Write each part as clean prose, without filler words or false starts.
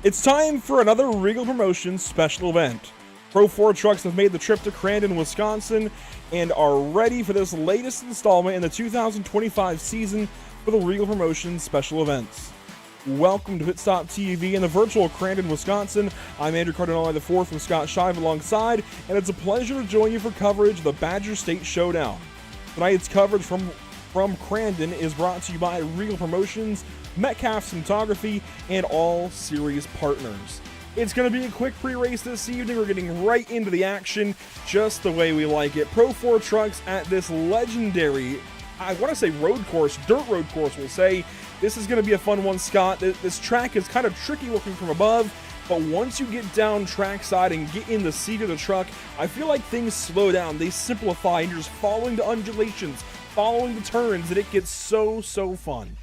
It's time for another Reigel Promotions special event. Pro 4 trucks have made the trip to Crandon, Wisconsin, and are ready for this latest installment in the 2025 season for the Reigel Promotions special events. Welcome to Pit Stop TV in the virtual Crandon, Wisconsin. I'm Andrew Cardinale IV from Scott Shive alongside, and it's a pleasure to join you for coverage of the Badger State Showdown. Tonight's coverage from Crandon is brought to you by Reigel Promotions, Metcalf Cinematography, and all series partners. It's going to be a quick pre-race this evening. We're getting right into the action just the way we like it. Pro 4 trucks at this legendary, I want to say road course, dirt road course we'll say. This is going to be a fun one, Scott. This track is kind of tricky looking from above, but once you get down trackside and get in the seat of the truck, I feel like things slow down. They simplify, and you're just following the undulations, following the turns, and it gets so fun.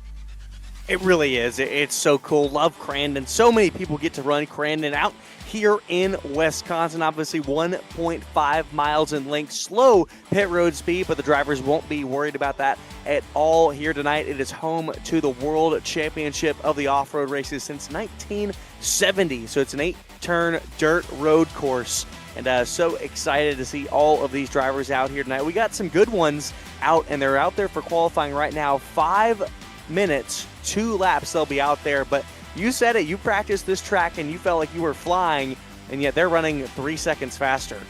It really is. It's so cool. Love Crandon. So many people get to run Crandon out here in Wisconsin. Obviously 1.5 miles in length. Slow pit road speed, but the drivers won't be worried about that at all here tonight. It is home to the World Championship of the off-road races since 1970. So it's an 8-turn dirt road course. And so excited to see all of these drivers out here tonight. We got some good ones out, and they're out there for qualifying right now. 5 minutes, 2 laps they'll be out there. But you said it, you practiced this track and you felt like you were flying, and yet they're running 3 seconds faster.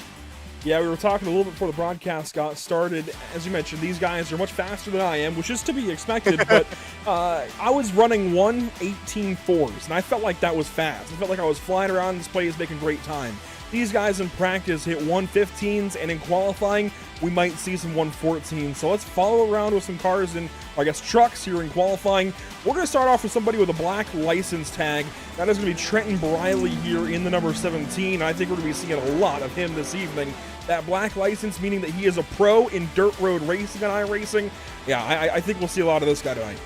Yeah, we were talking a little bit before the broadcast got started. As you mentioned, these guys are much faster than I am, which is to be expected, but I was running 1:18.4s, and I felt like that was fast. I felt like I was flying around this place making great time. These guys in practice hit 1:15s, and in qualifying, we might see some 1:14s. So let's follow around with some cars and, I guess, trucks here in qualifying. We're going to start off with somebody with a black license tag. That is going to be Trenton Briley here in the number 17. I think we're going to be seeing a lot of him this evening. That black license meaning that he is a pro in dirt road racing and iRacing. Yeah, I think we'll see a lot of this guy tonight.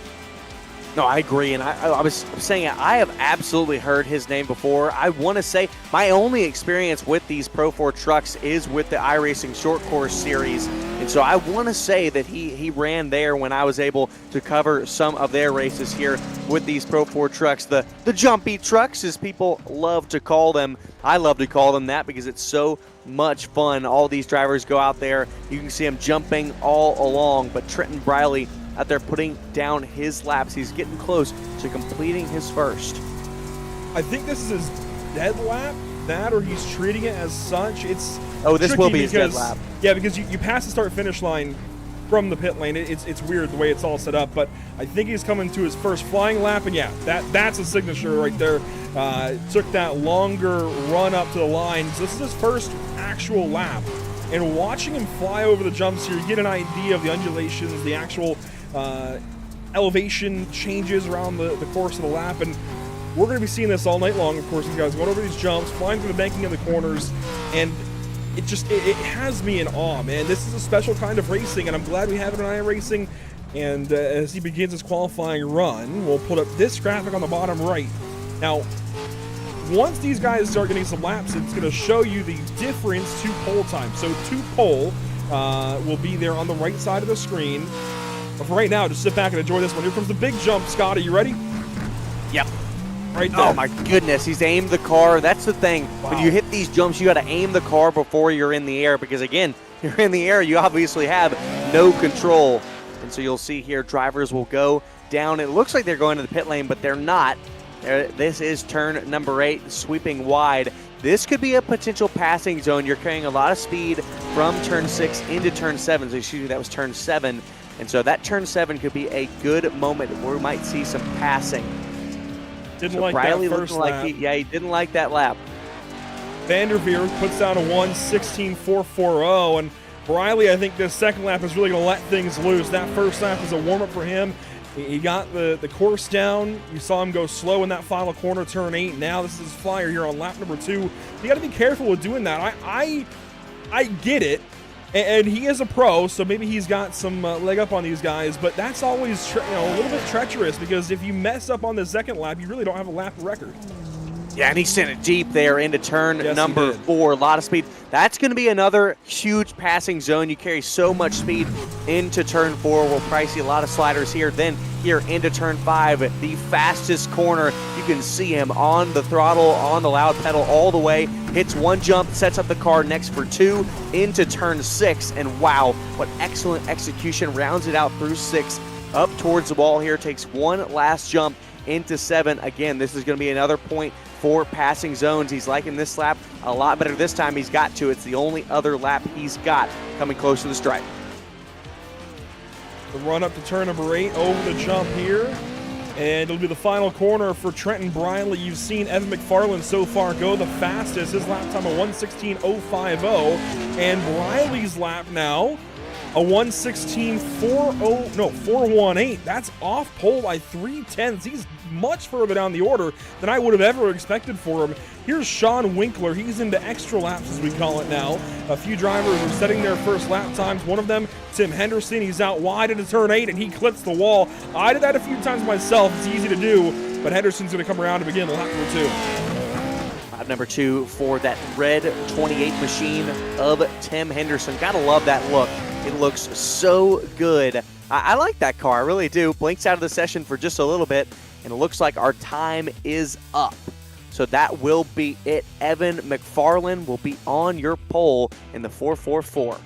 No, I agree, and I was saying I have absolutely heard his name before. I want to say my only experience with these Pro 4 trucks is with the iRacing Short Course Series, and so I want to say that he ran there when I was able to cover some of their races here with these Pro 4 trucks. The jumpy trucks, as people love to call them. I love to call them that because it's so much fun. All these drivers go out there. You can see them jumping all along, but Trenton Briley out there putting down his laps. He's getting close to completing his first. I think this is his dead lap, that, or he's treating it as such. It's this will be his dead lap. Yeah, because you pass the start-finish line from the pit lane. It's weird the way it's all set up, but I think he's coming to his first flying lap, and yeah, that's a signature right there. Took that longer run up to the line, so this is his first actual lap. And watching him fly over the jumps here, you get an idea of the undulations, the actual elevation changes around the course of the lap, and we're going to be seeing this all night long. Of course, these guys going over these jumps, flying through the banking in the corners, and it has me in awe, man. This is a special kind of racing, and I'm glad we have it in iRacing. And as he begins his qualifying run, we'll put up this graphic on the bottom right. Now, once these guys start getting some laps, it's going to show you the difference to pole time. So to pole will be there on the right side of the screen. But for right now, just sit back and enjoy this one. Here comes the big jump. Scott, are you ready? Yep. Right there. Oh my goodness, he's aimed the car. That's the thing. Wow. When you hit these jumps, you got to aim the car before you're in the air, because again, you're in the air, you obviously have no control. And so you'll see here, drivers will go down. It looks like they're going to the pit lane, but they're not. This is turn number 8, sweeping wide. This could be a potential passing zone. You're carrying a lot of speed from turn 6 into turn 7. So excuse me, that was turn 7. And so that turn 7 could be a good moment where we might see some passing. Didn't like Briley that first lap. He didn't like that lap. Vanderveer puts down a 1:16.440, and Briley, I think this second lap is really going to let things loose. That first lap was a warm-up for him. He got the course down. You saw him go slow in that final corner, turn 8. Now this is his flyer here on lap number 2. You got to be careful with doing that. I get it. And he is a pro, so maybe he's got some leg up on these guys, but that's always a little bit treacherous, because if you mess up on the second lap, you really don't have a lap record. Yeah, and he sent it deep there into turn Yes, number 4. A lot of speed. That's going to be another huge passing zone. You carry so much speed into turn 4. We'll probably see a lot of sliders here. Then here into turn 5, the fastest corner. You can see him on the throttle, on the loud pedal all the way. Hits one jump, sets up the car next for 2 into turn 6. And wow, what excellent execution. Rounds it out through 6. Up towards the wall here. Takes one last jump into 7. Again, this is going to be another point for passing zones. He's liking this lap a lot better this time. He's got to. It's the only other lap he's got coming close to the stripe. The run up to turn number 8 over the jump here. And it'll be the final corner for Trenton Briley. You've seen Evan McFarland so far go the fastest. His lap time a 1:16.050. And Briley's lap now a 4:18. That's off pole by 3/10. He's much further down the order than I would have ever expected for him. Here's Sean Winkler. He's into extra laps, as we call it now. A few drivers are setting their first lap times. One of them, Tim Henderson, he's out wide into turn 8, and he clips the wall. I did that a few times myself. It's easy to do, but Henderson's going to come around to begin lap number 2. Lap number 2 for that red 28 machine of Tim Henderson. Gotta love that look. It looks so good. I like that car, I really do. Blinks out of the session for just a little bit, and it looks like our time is up. So that will be it. Evan McFarland will be on your pole in the 4:44.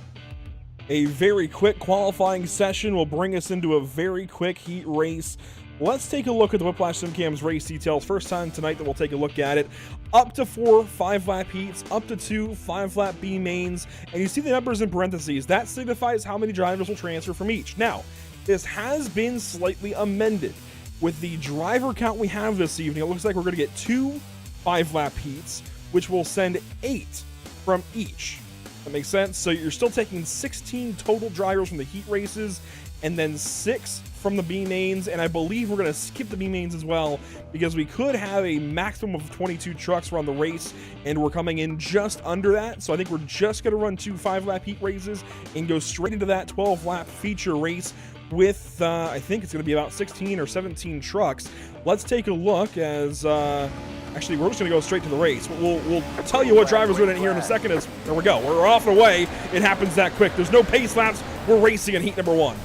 A very quick qualifying session will bring us into a very quick heat race. Let's take a look at the Whiplash SimCam's race details. First time tonight that we'll take a look at it. Up to 4 5-lap heats, up to 2 5-lap B mains, and you see the numbers in parentheses. That signifies how many drivers will transfer from each. Now, this has been slightly amended. With the driver count we have this evening, it looks like we're going to get 2 5-lap heats, which will send 8 from each. That makes sense? So you're still taking 16 total drivers from the heat races, and then 6 from the B mains, and I believe we're going to skip the B mains as well, because we could have a maximum of 22 trucks run the race, and we're coming in just under that. So I think we're just going to run 2 5-lap heat races and go straight into that 12-lap feature race with, I think it's going to be about 16 or 17 trucks. Let's take a look as, actually, we're just going to go straight to the race. We'll tell you what drivers are in it here in a second. There we go. We're off and away. It happens that quick. There's no pace laps. We're racing in heat number 1.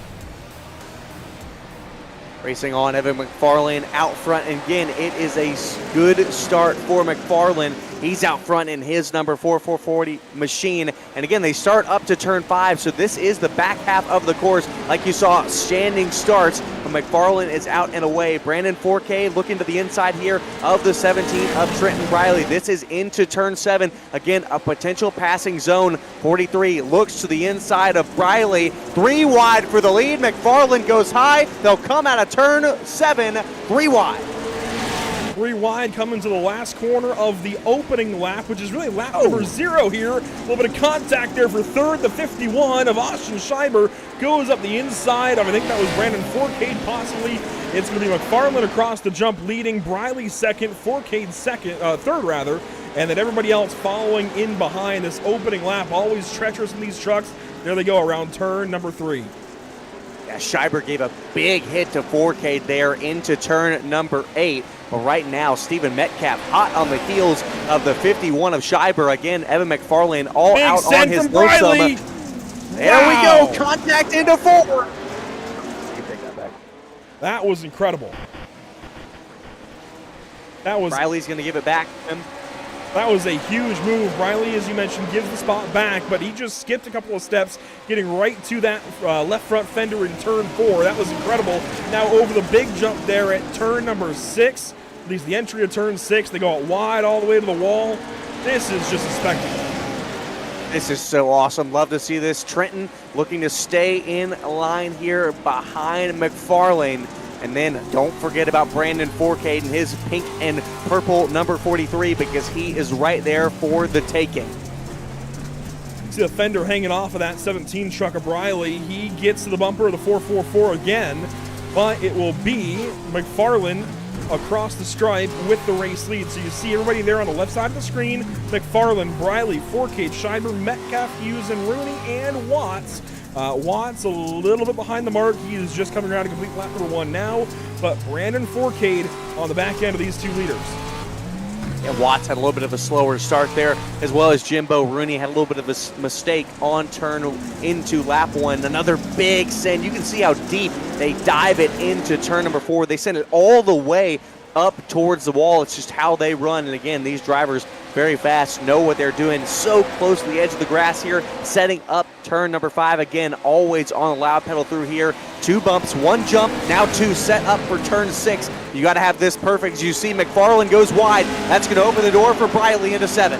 Racing on, Evan McFarland out front. And again, it is a good start for McFarland. He's out front in his number 440 machine. And again, they start up to turn 5. So this is the back half of the course. Like you saw, standing starts. But McFarland is out and away. Brandon 4K looking to the inside here of the 17 of Trenton Briley. This is into turn 7. Again, a potential passing zone. 43 looks to the inside of Briley. 3 wide for the lead. McFarland goes high. They'll come out of turn 7, 3 wide. 3 wide coming to the last corner of the opening lap, which is really lap number 0 here. A little bit of contact there for third. The 51 of Austin Scheiber goes up the inside of, I think that was Brandon Forcade possibly. It's going to be McFarland across the jump leading, Briley second, Forcade third rather, and then everybody else following in behind. This opening lap, always treacherous in these trucks. There they go around turn number 3. Yeah, Scheiber gave a big hit to Forcade there into turn number 8. But right now, Stephen Metcalf hot on the heels of the 51 of Scheiber. Again, Evan McFarland all big out on his lonesome. There we go, contact into 4. That was incredible. Riley's going to give it back to him. That was a huge move. Riley, as you mentioned, gives the spot back, but he just skipped a couple of steps, getting right to that left front fender in turn 4. That was incredible. Now over the big jump there at turn number 6, at least the entry of turn 6, they go out wide all the way to the wall. This is just a spectacle. This is so awesome. Love to see this. Trenton looking to stay in line here behind McFarland. And then don't forget about Brandon Forcade and his pink and purple number 43, because he is right there for the taking. See the fender hanging off of that 17 truck of Briley. He gets to the bumper of the 444 again, but it will be McFarland across the stripe with the race lead. So you see everybody there on the left side of the screen. McFarland, Briley, Forcade, Scheiber, Metcalf, Hughes, and Rooney, and Watts. Watts a little bit behind the mark. He is just coming around to complete lap number 1 now, but Brandon Forcade on the back end of these 2 leaders. And Watts had a little bit of a slower start there, as well as Jimbo Rooney had a little bit of a mistake on turn into lap 1. Another big send. You can see how deep they dive it into turn number 4. They send it all the way up towards the wall. It's just how they run. And again, these drivers very fast, know what they're doing. So close to the edge of the grass here, setting up turn number 5. Again, always on the loud pedal through here. 2 bumps, 1 jump, now 2 set up for turn 6. You got to have this perfect. As you see, McFarland goes wide. That's going to open the door for Briley into 7.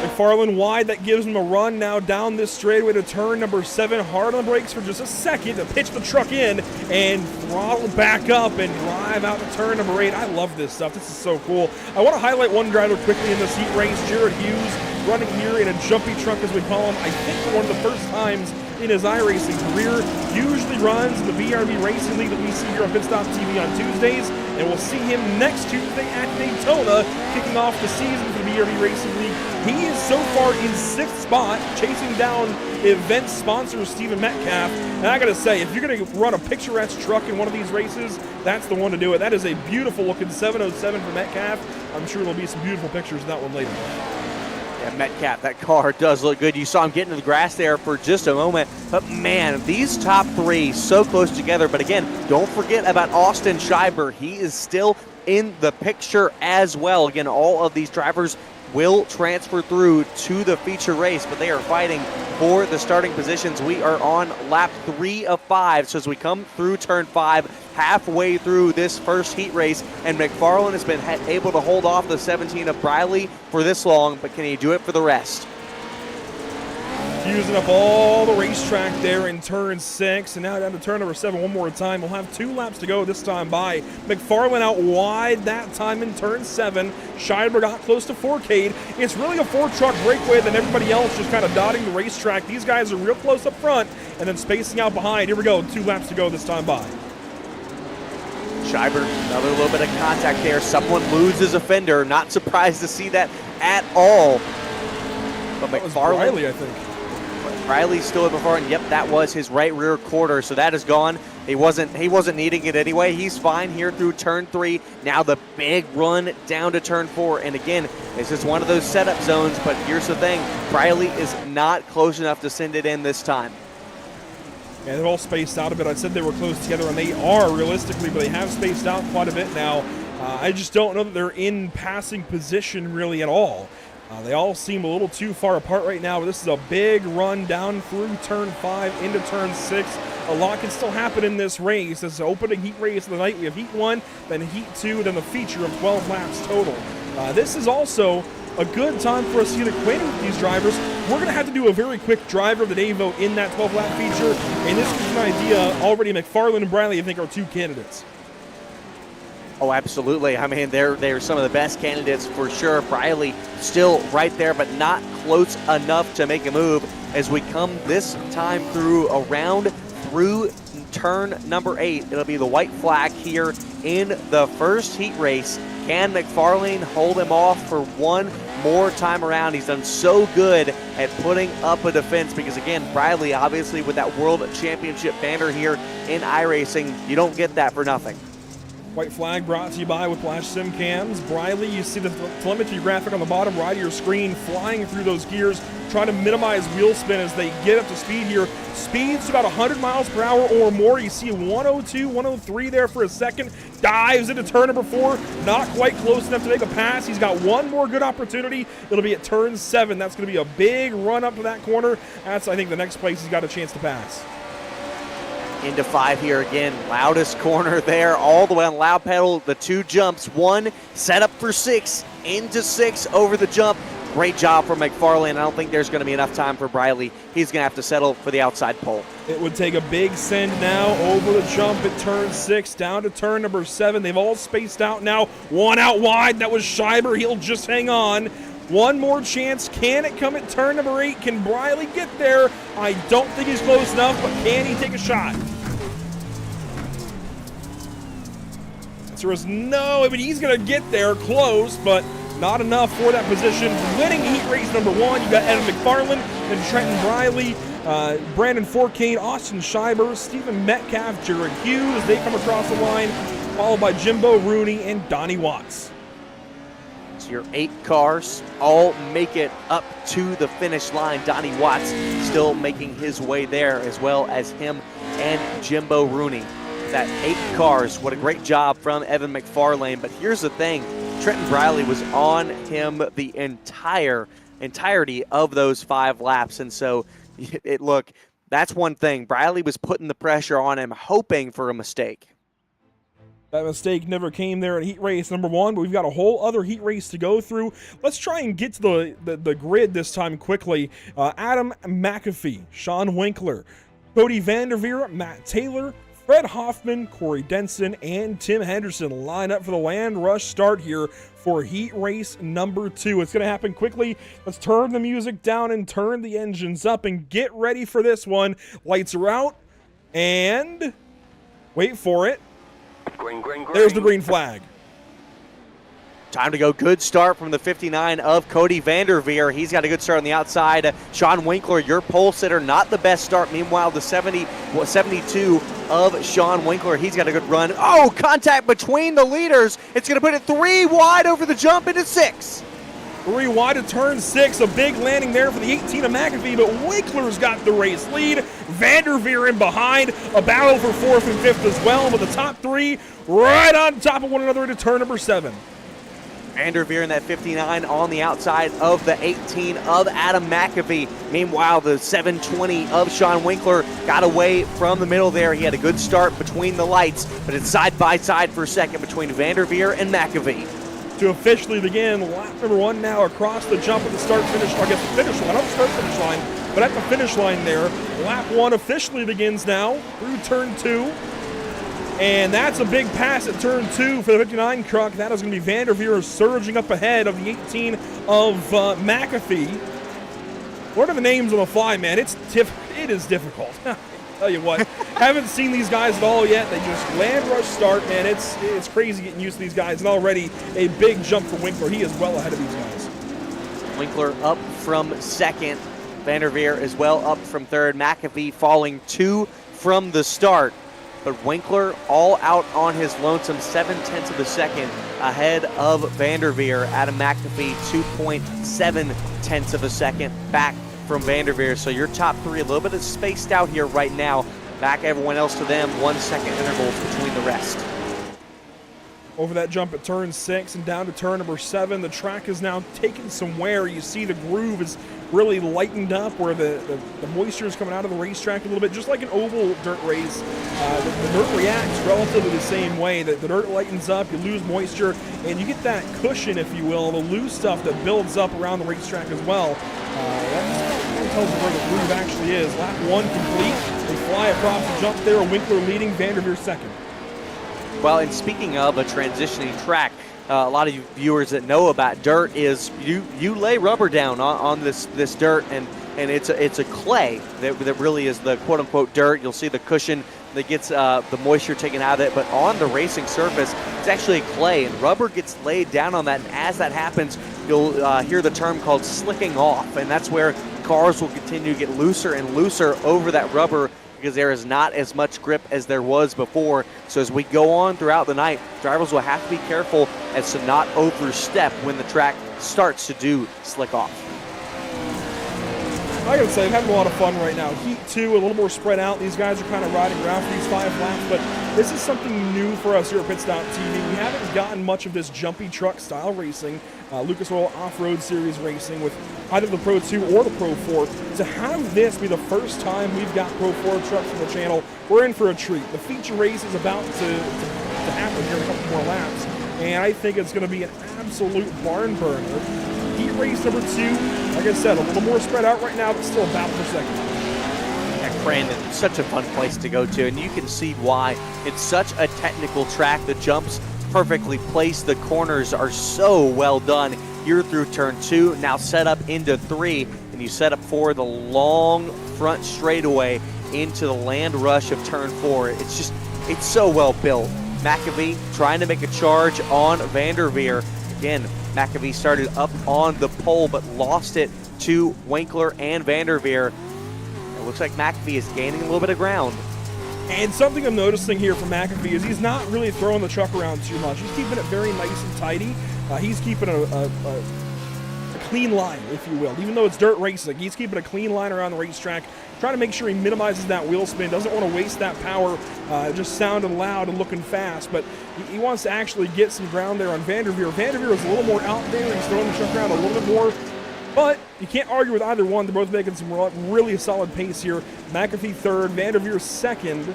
McFarland wide, that gives him a run now down this straightaway to turn number 7. Hard on the brakes for just a second to pitch the truck in and throttle back up and drive out to turn number 8. I love this stuff. This is so cool. I want to highlight one driver quickly in this heat race, Jared Hughes, running here in a jumpy truck, as we call him. I think for one of the first times in his iRacing career. Usually runs in the BRB Racing League that we see here on Pit Stop TV on Tuesdays, and we'll see him next Tuesday at Daytona, kicking off the season for the BRB Racing League. He is so far in 6th spot, chasing down event sponsor Stephen Metcalf. And I gotta say, if you're gonna run a picturesque truck in one of these races, that's the one to do it. That is a beautiful looking 707 for Metcalf. I'm sure there'll be some beautiful pictures of that one later. Yeah, Metcalf, that car does look good. You saw him get into the grass there for just a moment. But man, these top 3 so close together. But again, don't forget about Austin Schreiber. He is still in the picture as well. Again, all of these drivers will transfer through to the feature race, but they are fighting for the starting positions. We are on lap 3 of 5. So as we come through turn 5, halfway through this first heat race, and McFarland has been able to hold off the 17 of Briley for this long, but can he do it for the rest? Using up all the racetrack there in turn 6, and now down to turn number 7 one more time. We'll have 2 laps to go this time by. McFarland out wide that time in turn 7. Scheiber got close to 4K. It's really a 4-truck breakaway, then everybody else just kind of dotting the racetrack. These guys are real close up front and then spacing out behind. Here we go, 2 laps to go this time by. Scheiber, another little bit of contact there. Someone loses a fender. Not surprised to see that at all. But that was McFarland, Riley, I think. Riley still at McFarland. Yep, that was his right rear quarter, so that is gone. He wasn't needing it anyway. He's fine here through turn 3. Now the big run down to turn 4. And again, this is one of those setup zones, but here's the thing. Riley is not close enough to send it in this time. Yeah, they're all spaced out a bit. I said they were close together, and they are realistically, but they have spaced out quite a bit now. I just don't know that they're in passing position really at all. They all seem a little too far apart right now, but this is a big run down through turn 5 into turn 6. A lot can still happen in this race. This is the opening heat race of the night. We have heat 1, then heat 2, then the feature of 12 laps total. This is also a good time for us to get acquainted with these drivers. We're going to have to do a very quick driver of the day vote in that 12-lap feature, and this gives you an idea. Already McFarland and Briley, I think, are 2 candidates. Oh, absolutely. I mean, they're some of the best candidates for sure. Briley still right there, but not close enough to make a move as we come this time through turn number 8. It'll be the white flag here in the first heat race. Can McFarlane hold him off for one more time around? He's done so good at putting up a defense because, again, Briley, obviously, with that World Championship banner here in iRacing, you don't get that for nothing. White flag brought to you by Whiplash Sim Cams. Briley, you see the telemetry graphic on the bottom right of your screen, flying through those gears, trying to minimize wheel spin as they get up to speed here. Speeds about 100 miles per hour or more. You see 102, 103 there for a second. Dives into turn number 4. Not quite close enough to make a pass. He's got one more good opportunity. It'll be at turn 7. That's going to be a big run up to that corner. That's, I think, the next place he's got a chance to pass. Into 5 here again. Loudest corner there, all the way on loud pedal. The 2 jumps. 1 set up for 6. Into 6 over the jump. Great job from McFarlane. I don't think there's going to be enough time for Briley. He's going to have to settle for the outside pole. It would take a big send now over the jump at turn 6, down to turn number 7. They've all spaced out now. 1 out wide. That was Scheiber. He'll just hang on. One more chance. Can it come at turn number 8? Can Briley get there? I don't think he's close enough, but can he take a shot? There is no, I mean, he's going to get there close, but not enough for that position. Winning heat race number 1, you got Adam McFarland and Trenton Briley, Brandon Fourcade, Austin Scheiber, Stephen Metcalf, Jared Hughes as they come across the line, followed by Jimbo Rooney and Donnie Watts. So your 8 cars all make it up to the finish line. Donnie Watts still making his way there, as well as him and Jimbo Rooney. That 8 cars, what a great job from Evan McFarlane. But here's the thing, Trenton Briley was on him the entirety of those 5 laps. And so, look, that's one thing. Briley was putting the pressure on him, hoping for a mistake. That mistake never came there in heat race number 1, but we've got a whole other heat race to go through. Let's try and get to the grid this time quickly. Adam McAfee, Sean Winkler, Cody Vanderveer, Matt Taylor, Fred Hoffman, Corey Denson, and Tim Henderson line up for the Land Rush start here for heat race number 2. It's going to happen quickly. Let's turn the music down and turn the engines up and get ready for this one. Lights are out, and wait for it. Green, green, green. There's the green flag. Time to go. Good start from the 59 of Cody Vanderveer. He's got a good start on the outside. Sean Winkler, your pole sitter, not the best start. Meanwhile, the 72 of Sean Winkler, he's got a good run. Oh, contact between the leaders. It's going to put it 3 wide over the jump into 6. 3 wide to turn 6. A big landing there for the 18 of McAfee, but Winkler's got the race lead. Vanderveer in behind. A battle for 4th and 5th as well, but the top 3 right on top of one another into turn number 7. Vanderveer in that 59 on the outside of the 18 of Adam McAfee. Meanwhile, the 720 of Sean Winkler got away from the middle there. He had a good start between the lights, but it's side by side for a second between Vanderveer and McAfee. To officially begin lap number 1 now across the jump at the start-finish, I guess the finish line, not the start-finish line, but at the finish line there. Lap 1 officially begins now through turn 2. And that's a big pass at turn 2 for the 59 truck. That is going to be Vanderveer surging up ahead of the 18 of McAfee. What are the names on the fly, man? It is difficult. Tell you what, haven't seen these guys at all yet. They just land rush start, man. It's crazy getting used to these guys. And already a big jump for Winkler. He is well ahead of these guys. Winkler up from 2nd. Vanderveer as well up from 3rd. McAfee falling 2 from the start. But Winkler all out on his lonesome, 7/10 of a second ahead of Vanderveer. Adam McAfee, 2.7 of a second back from Vanderveer. So your top 3 a little bit of spaced out here right now. Back everyone else to them, 1 second intervals between the rest. Over that jump at turn 6 and down to turn number 7, the track is now taking some wear. You see the groove is really lightened up where the moisture is coming out of the racetrack a little bit, just like an oval dirt race. The dirt reacts relatively the same way. The dirt lightens up, you lose moisture, and you get that cushion, if you will, the loose stuff that builds up around the racetrack as well. That tells you where the groove actually is. Lap 1 complete. They fly across the jump there. Winkler leading, Vanderveer 2nd. Well, and speaking of a transitioning track, a lot of you viewers that know about dirt is you lay rubber down on this dirt, and it's a clay that really is the quote unquote dirt. You'll see the cushion that gets the moisture taken out of it, but on the racing surface, it's actually clay, and rubber gets laid down on that. And as that happens, you'll hear the term called slicking off, and that's where cars will continue to get looser and looser over that rubber, because there is not as much grip as there was before. So as we go on throughout the night, drivers will have to be careful as to not overstep when the track starts to do slick off. I gotta say, I'm having a lot of fun right now. Heat 2, a little more spread out. These guys are kind of riding around for these 5 laps, but this is something new for us here at Pit Stop TV. We haven't gotten much of this jumpy truck style racing, Lucas Oil Off-Road Series racing with either the Pro 2 or the Pro 4. To have this be the first time we've got Pro 4 trucks on the channel, we're in for a treat. The feature race is about to happen here in a couple more laps, and I think it's going to be an absolute barn burner. Heat race number 2, like I said, a little more spread out right now, but still a battle for second. Yeah, Crandon, such a fun place to go to, and you can see why. It's such a technical track. The jumps perfectly placed. The corners are so well done. You're through turn 2, now set up into 3, and you set up for the long front straightaway into the land rush of turn 4. It's so well built. McAfee trying to make a charge on Vanderveer. Again, McAfee started up on the pole, but lost it to Winkler and Vanderveer. It looks like McAfee is gaining a little bit of ground. And something I'm noticing here from McAfee is he's not really throwing the truck around too much. He's keeping it very nice and tidy. He's keeping a clean line, if you will. Even though it's dirt racing, he's keeping a clean line around the racetrack, trying to make sure he minimizes that wheel spin, doesn't want to waste that power just sounding loud and looking fast, but he wants to actually get some ground there on Vanderveer. Vanderveer is a little more out there, he's throwing the truck around a little bit more, but you can't argue with either one. They're both making some really solid pace here. McAfee third, Vanderveer second.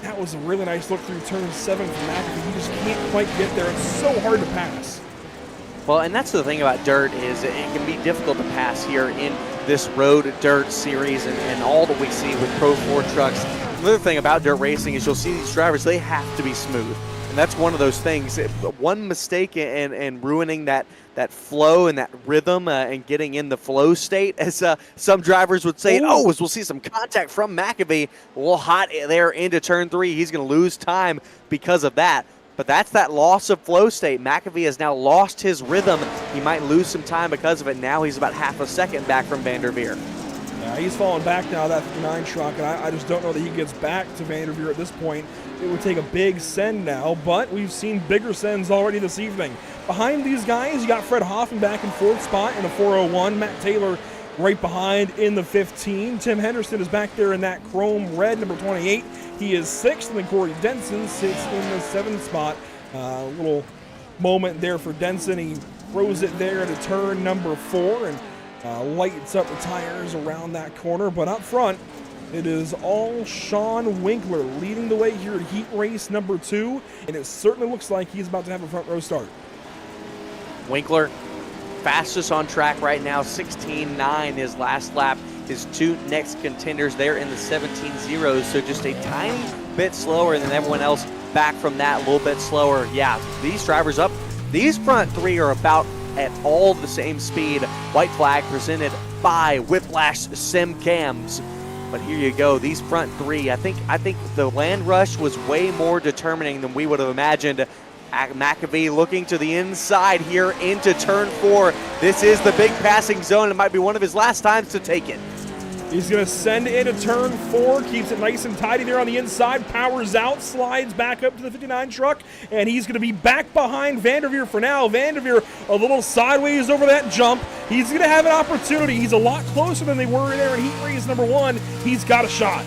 That was a really nice look through turn 7 for McAfee. He just can't quite get there. It's so hard to pass. Well, and that's the thing about dirt is it can be difficult to pass here in this road dirt series and all that we see with Pro 4 trucks. Another thing about dirt racing is you'll see these drivers, they have to be smooth. And that's one of those things. One mistake and ruining that flow and that rhythm and getting in the flow state, as some drivers would say, as we'll see some contact from McAfee, a little hot there into turn 3. He's going to lose time because of that. But that's that loss of flow state. McAfee has now lost his rhythm. He might lose some time because of it. Now he's about half a second back from Vanderveer. Yeah, he's falling back now, that 59 truck, and I just don't know that he gets back to Vanderveer at this point. It would take a big send now, but we've seen bigger sends already this evening. Behind these guys, you got Fred Hoffman back in 4th spot in a 401. Matt Taylor right behind in the 15. Tim Henderson is back there in that chrome red, number 28. He is 6th, and then Corey Denson sits in the 7th spot. A little moment there for Denson. He throws it there to turn number 4 and lights up the tires around that corner. But up front, it is all Sean Winkler leading the way here at heat race number 2, and it certainly looks like he's about to have a front row start. Winkler, fastest on track right now, 16.9 his last lap. His 2 next contenders there in the 17.0s, so just a tiny bit slower than everyone else back from that, a little bit slower. Yeah, these drivers up, these front 3 are about at all the same speed. White flag presented by Whiplash Sim Cams. But here you go, these front 3, I think the land rush was way more determining than we would have imagined. McAfee looking to the inside here into turn 4. This is the big passing zone. It might be one of his last times to take it. He's going to send it into turn 4, keeps it nice and tidy there on the inside, powers out, slides back up to the 59 truck, and he's going to be back behind Vanderveer for now. Vanderveer a little sideways over that jump. He's going to have an opportunity. He's a lot closer than they were there in heat race number 1. He's got a shot.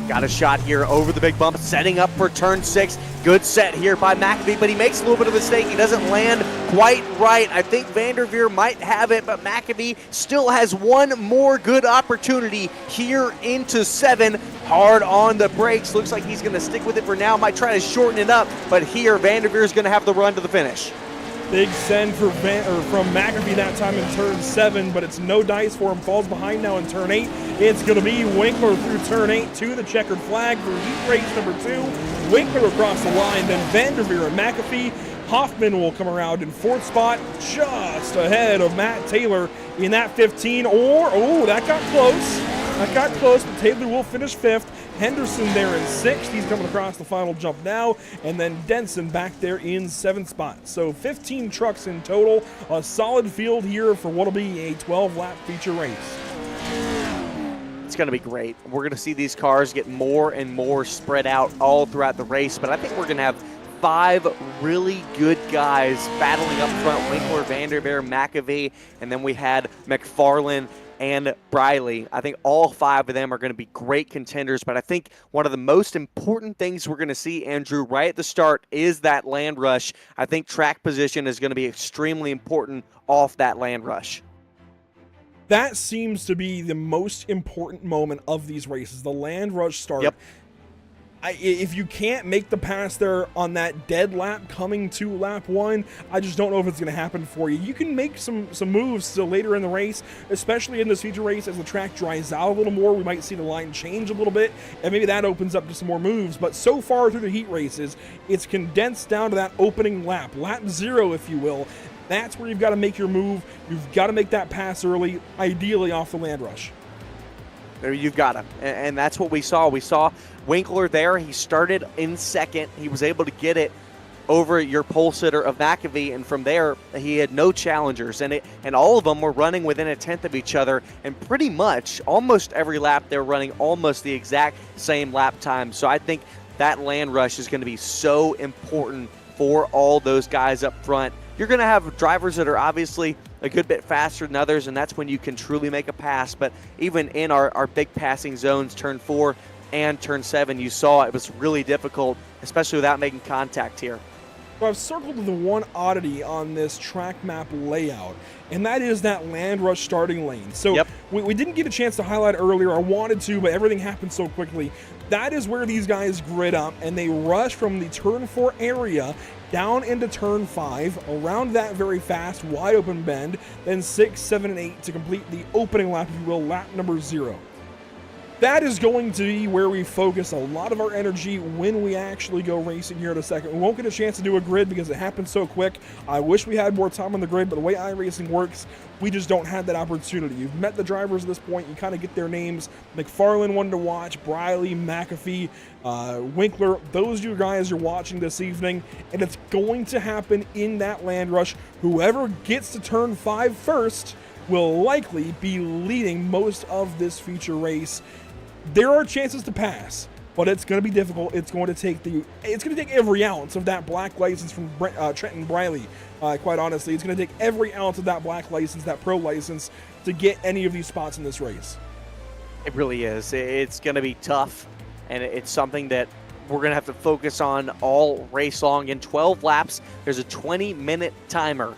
Got a shot here over the big bump, setting up for turn 6. Good set here by McAfee, but he makes a little bit of a mistake. He doesn't land quite right. I think Vanderveer might have it, but McAfee still has one more good opportunity here into 7. Hard on the brakes. Looks like he's going to stick with it for now. Might try to shorten it up, but here Vanderveer is going to have the run to the finish. Big send from McAfee that time in turn 7, but it's no dice for him. Falls behind now in turn 8. It's going to be Winkler through turn 8 to the checkered flag for heat race number 2. Winkler across the line, then Vanderveer and McAfee. Hoffman will come around in 4th spot, just ahead of Matt Taylor in that 15. That got close. That got close, but Taylor will finish 5th. Henderson there in 6th. He's coming across the final jump now. And then Denson back there in 7th spot. So 15 trucks in total. A solid field here for what will be a 12-lap feature race. It's going to be great. We're going to see these cars get more and more spread out all throughout the race, but I think we're going to have 5 really good guys battling up front. Winkler, Vanderveer, McAfee, and then we had McFarlane and Briley. I think all 5 of them are going to be great contenders, but I think one of the most important things we're going to see, Andrew, right at the start is that land rush. I think track position is going to be extremely important off that land rush. That seems to be the most important moment of these races, the land rush start. Yep. If you can't make the pass there on that dead lap coming to lap 1, I just don't know if it's going to happen for you. You can make some moves still later in the race, especially in this feature race as the track dries out a little more. We might see the line change a little bit, and maybe that opens up to some more moves. But so far through the heat races, it's condensed down to that opening lap, lap 0, if you will. That's where you've got to make your move. You've got to make that pass early, ideally off the land rush. There you've got him, and that's what we saw. We saw Winkler there. He started in 2nd. He was able to get it over your pole sitter of McAfee, and from there he had no challengers, and all of them were running within a 10th of each other, and pretty much almost every lap they're running almost the exact same lap time. So I think that land rush is going to be so important for all those guys up front. You're going to have drivers that are obviously a good bit faster than others, and that's when you can truly make a pass. But even in our big passing zones, turn 4 and turn 7, you saw it was really difficult, especially without making contact here. So I've circled the one oddity on this track map layout, and that is that land rush starting lane. So we didn't get a chance to highlight earlier. I wanted to, but everything happened so quickly. That is where these guys grid up, and they rush from the turn 4 area down into turn 5, around that very fast, wide open bend, then 6, 7, and 8 to complete the opening lap, if you will, lap number 0. That is going to be where we focus a lot of our energy when we actually go racing here in a second. We won't get a chance to do a grid because it happens so quick. I wish we had more time on the grid, but the way iRacing works, we just don't have that opportunity. You've met the drivers at this point. You kind of get their names. McFarlane, one to watch, Briley, McAfee, Winkler. Those you guys are watching this evening, and it's going to happen in that land rush. Whoever gets to turn 5 first will likely be leading most of this feature race. There are chances to pass, but it's going to be difficult. It's going to take every ounce of that black license from Trenton Briley. Quite honestly, it's going to take every ounce of that black license, that pro license, to get any of these spots in this race. It really is. It's going to be tough, and it's something that we're going to have to focus on all race long. In 12 laps, there's a 20-minute timer.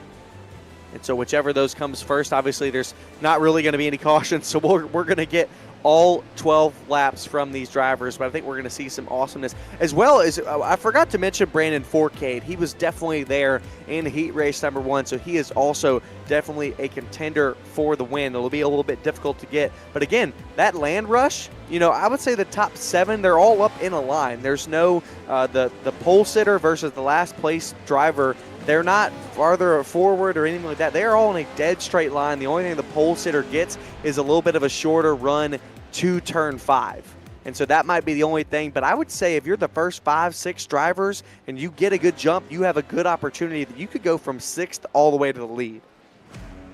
And so whichever those comes first, obviously there's not really going to be any caution, so we're going to get all 12 laps from these drivers, but I think we're going to see some awesomeness. As well as, I forgot to mention Brandon Forcade. He was definitely there in heat race number 1, so he is also definitely a contender for the win. It'll be a little bit difficult to get, but again, that land rush, you know, I would say the top 7, they're all up in a line. There's no, the pole sitter versus the last place driver, they're not farther forward or anything like that. They're all in a dead straight line. The only thing the pole sitter gets is a little bit of a shorter run to turn 5. And so that might be the only thing. But I would say if you're the first 5, 6 drivers and you get a good jump, you have a good opportunity that you could go from 6th all the way to the lead.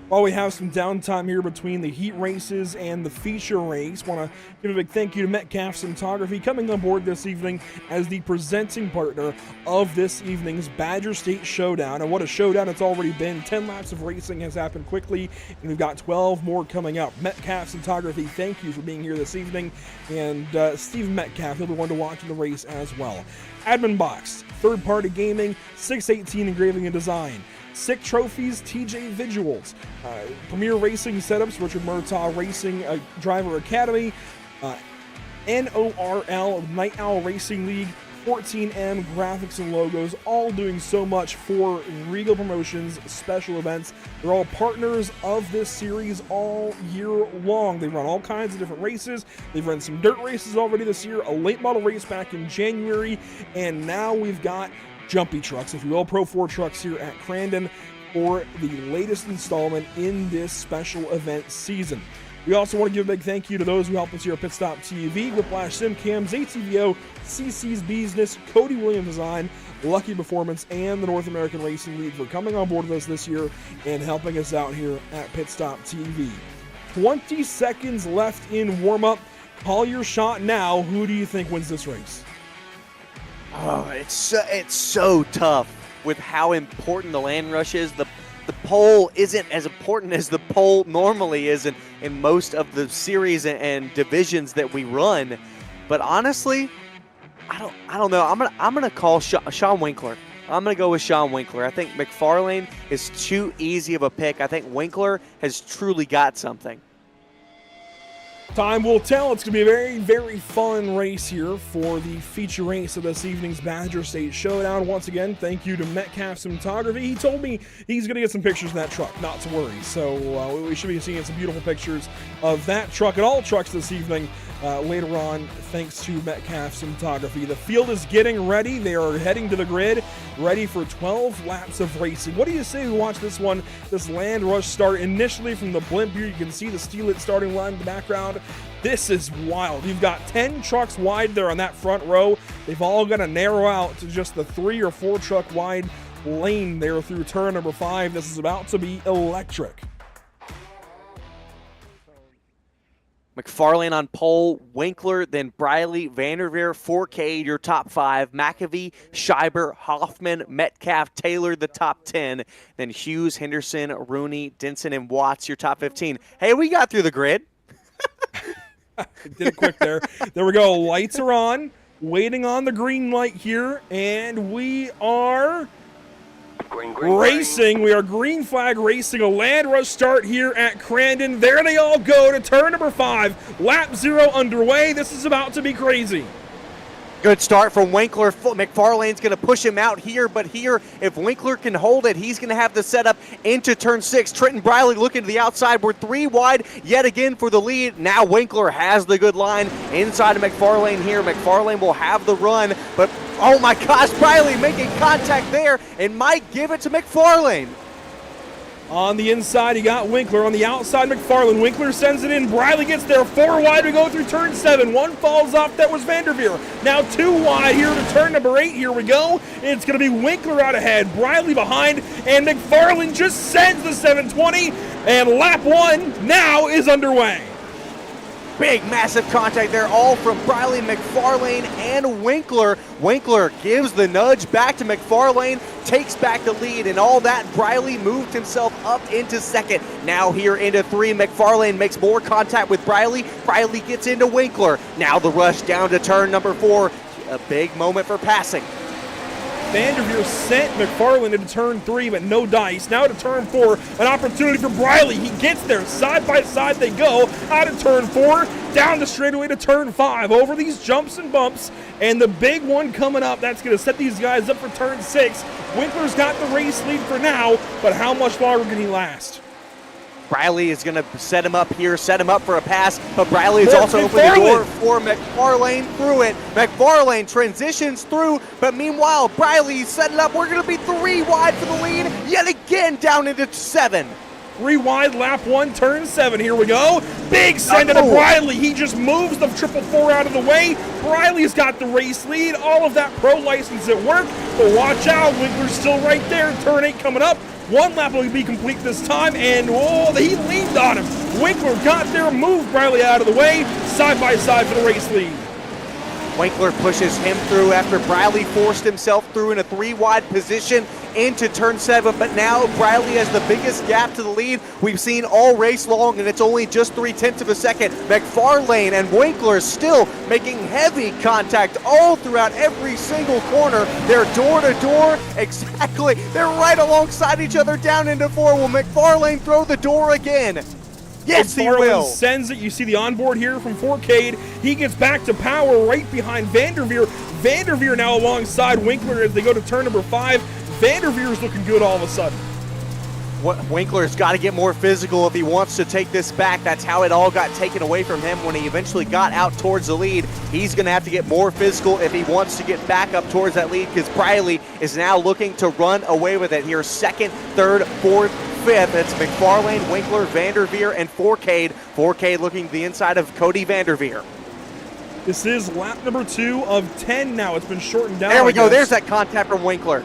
While we have some downtime here between the heat races and the feature race, want to give a big thank you to Metcalf Cinematography coming on board this evening as the presenting partner of this evening's Badger State Showdown. And what a showdown it's already been. 10 laps of racing has happened quickly, and we've got 12 more coming up. Metcalf Cinematography, thank you for being here this evening. And Stephen Metcalf, he'll be one to watch the race as well. Admin Box, Third Party Gaming, 618 Engraving and Design. Sick Trophies, TJ Visuals, Premier Racing Setups, Richard Murtaugh Racing Driver Academy, NORL, Night Owl Racing League, 14M Graphics and Logos, all doing so much for Reigel Promotions special events. They're all partners of this series all year long. They run all kinds of different races. They've run some dirt races already this year, a late model race back in January, and now we've got jumpy trucks, if you will, Pro 4 trucks here at Crandon for the latest installment in this special event season. We also want to give a big thank you to those who help us here at Pit Stop TV, Whiplash SimCams, ATVO, CC's Business, Cody Williams Design, Lucky Performance, and the North American Racing League for coming on board with us this year and helping us out here at Pit Stop TV. 20 seconds left in warm-up. Call your shot now. Who do you think wins this race? Oh, it's so tough with how important the land rush is. The pole isn't as important as the pole normally is in most of the series and divisions that we run. But honestly, I don't know. I'm gonna call Sean Winkler. I'm gonna go with Sean Winkler. I think McFarlane is too easy of a pick. I think Winkler has truly got something. Time will tell. It's going to be a very, very fun race here for the feature race of this evening's Badger State Showdown. Once again, thank you to Metcalf Cinematography. He told me he's going to get some pictures of that truck, not to worry. So we should be seeing some beautiful pictures of that truck and all trucks this evening later on, thanks to Metcalf Cinematography. The field is getting ready. They are heading to the grid, ready for 12 laps of racing. What do you say we watch this one, this land rush start initially from the blimp here? You can see the Steelite starting line in the background. This is wild. You've got 10 trucks wide there on that front row. They've all got to narrow out to just the 3 or 4 truck wide lane there through turn number 5. This is about to be electric. McFarlane on pole, Winkler, then Briley, Vanderveer, Fourcade, your top 5, McAfee, Scheiber, Hoffman, Metcalf, Taylor, the top 10, then Hughes, Henderson, Rooney, Denson, and Watts, your top 15. Hey, we got through the grid. Did it quick there. There we go. Lights are on. Waiting on the green light here, and we are racing. We are green flag racing. A land rush start here at Crandon. There they all go to turn number 5. Lap 0 underway. This is about to be crazy. Good start from Winkler. McFarlane's going to push him out here, but here, if Winkler can hold it, he's going to have the setup into turn 6. Trenton Briley looking to the outside. We're 3 wide yet again for the lead. Now Winkler has the good line inside of McFarlane here. McFarlane will have the run, but oh my gosh, Briley making contact there and might give it to McFarlane. On the inside, you got Winkler. On the outside, McFarlane. Winkler sends it in. Briley gets there. 4 wide to go through turn 7. 1 falls off. That was Vanderveer. Now 2 wide here to turn number 8. Here we go. It's going to be Winkler out ahead. Briley behind. And McFarlane just sends the 720. And lap 1 now is underway. Big, massive contact there, all from Briley, McFarlane, and Winkler. Winkler gives the nudge back to McFarlane, takes back the lead, and all that, Briley moved himself up into second. Now here into 3, McFarlane makes more contact with Briley. Briley gets into Winkler. Now the rush down to turn number 4. A big moment for passing. Vanderveer sent McFarlane into turn 3, but no dice. Now to turn 4, an opportunity for Briley. He gets there. Side by side they go. Out of turn 4, down the straightaway to turn 5. Over these jumps and bumps, and the big one coming up, that's going to set these guys up for turn 6. Winkler's got the race lead for now, but how much longer can he last? Briley is going to set him up here, set him up for a pass, but Briley is also opening the door for McFarlane through it. McFarlane transitions through, but meanwhile, Briley set it up. We're going to be 3 wide for the lead, yet again down into 7. 3 wide, lap 1, turn 7. Here we go. Big send to Briley. He just moves the 444 out of the way. Briley's got the race lead. All of that pro license at work, but watch out. Winkler's still right there. Turn 8 coming up. 1 lap will be complete this time, and he leaned on him. Winkler got there, moved Briley out of the way, side by side for the race lead. Winkler pushes him through after Briley forced himself through in a 3 wide position into turn 7, but now Briley has the biggest gap to the lead we've seen all race long, and it's only just 0.3 of a second. McFarlane and Winkler still making heavy contact all throughout every single corner. They're door to door, exactly. They're right alongside each other down into 4. Will McFarlane throw the door again? Yes, he will. Sends it. You see the onboard here from Fourcade. He gets back to power right behind Vanderveer. Vanderveer now alongside Winkler as they go to turn number 5. Vanderveer's looking good all of a sudden. Winkler's got to get more physical if he wants to take this back. That's how it all got taken away from him when he eventually got out towards the lead. He's going to have to get more physical if he wants to get back up towards that lead, because Briley is now looking to run away with it here. 2nd, 3rd, 4th, 5th. It's McFarlane, Winkler, Vanderveer, and Fourcade. Fourcade looking to the inside of Cody Vanderveer. This is lap number 2 of 10 now. It's been shortened down. There we go. There's that contact from Winkler.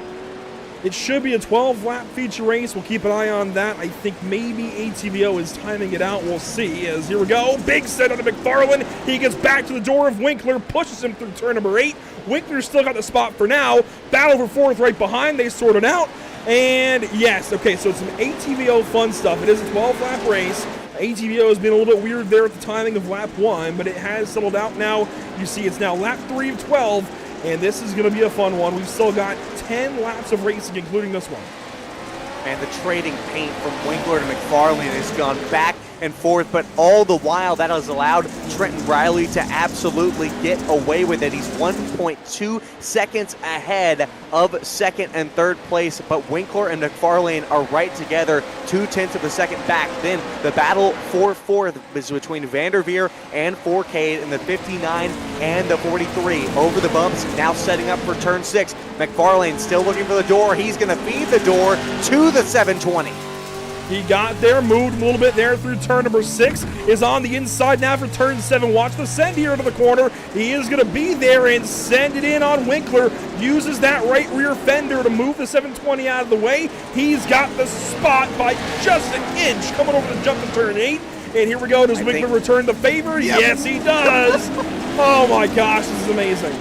It should be a 12-lap feature race. We'll keep an eye on that. I think maybe ATVO is timing it out. We'll see. As here we go. Big set on McFarlane. He gets back to the door of Winkler, pushes him through turn number 8. Winkler's still got the spot for now. Battle for 4th right behind. They sort it out. And yes, okay, so it's some ATVO fun stuff. It is a 12-lap race. ATVO has been a little bit weird there at the timing of lap 1, but it has settled out now. You see it's now lap 3 of 12. And this is going to be a fun one. We've still got 10 laps of racing, including this one. And the trading paint from Winkler to McFarlane has gone back and forth, but all the while that has allowed Trenton Briley to absolutely get away with it. He's 1.2 seconds ahead of 2nd and 3rd place, but Winkler and McFarlane are right together, 0.2 of a second back. Then the battle for 4th is between Vanderveer and Fourcade in the 59 and the 43. Over the bumps, now setting up for turn 6. McFarlane still looking for the door. He's going to feed the door to the 720. He got there, moved a little bit there through turn number 6, is on the inside now for turn 7. Watch the send here to the corner. He is going to be there and send it in on Winkler. Uses that right rear fender to move the 720 out of the way. He's got the spot by just an inch coming over the jump to turn 8. And here we go. Does Winkler return the favor? Yep. Yes, he does. Oh my gosh, this is amazing.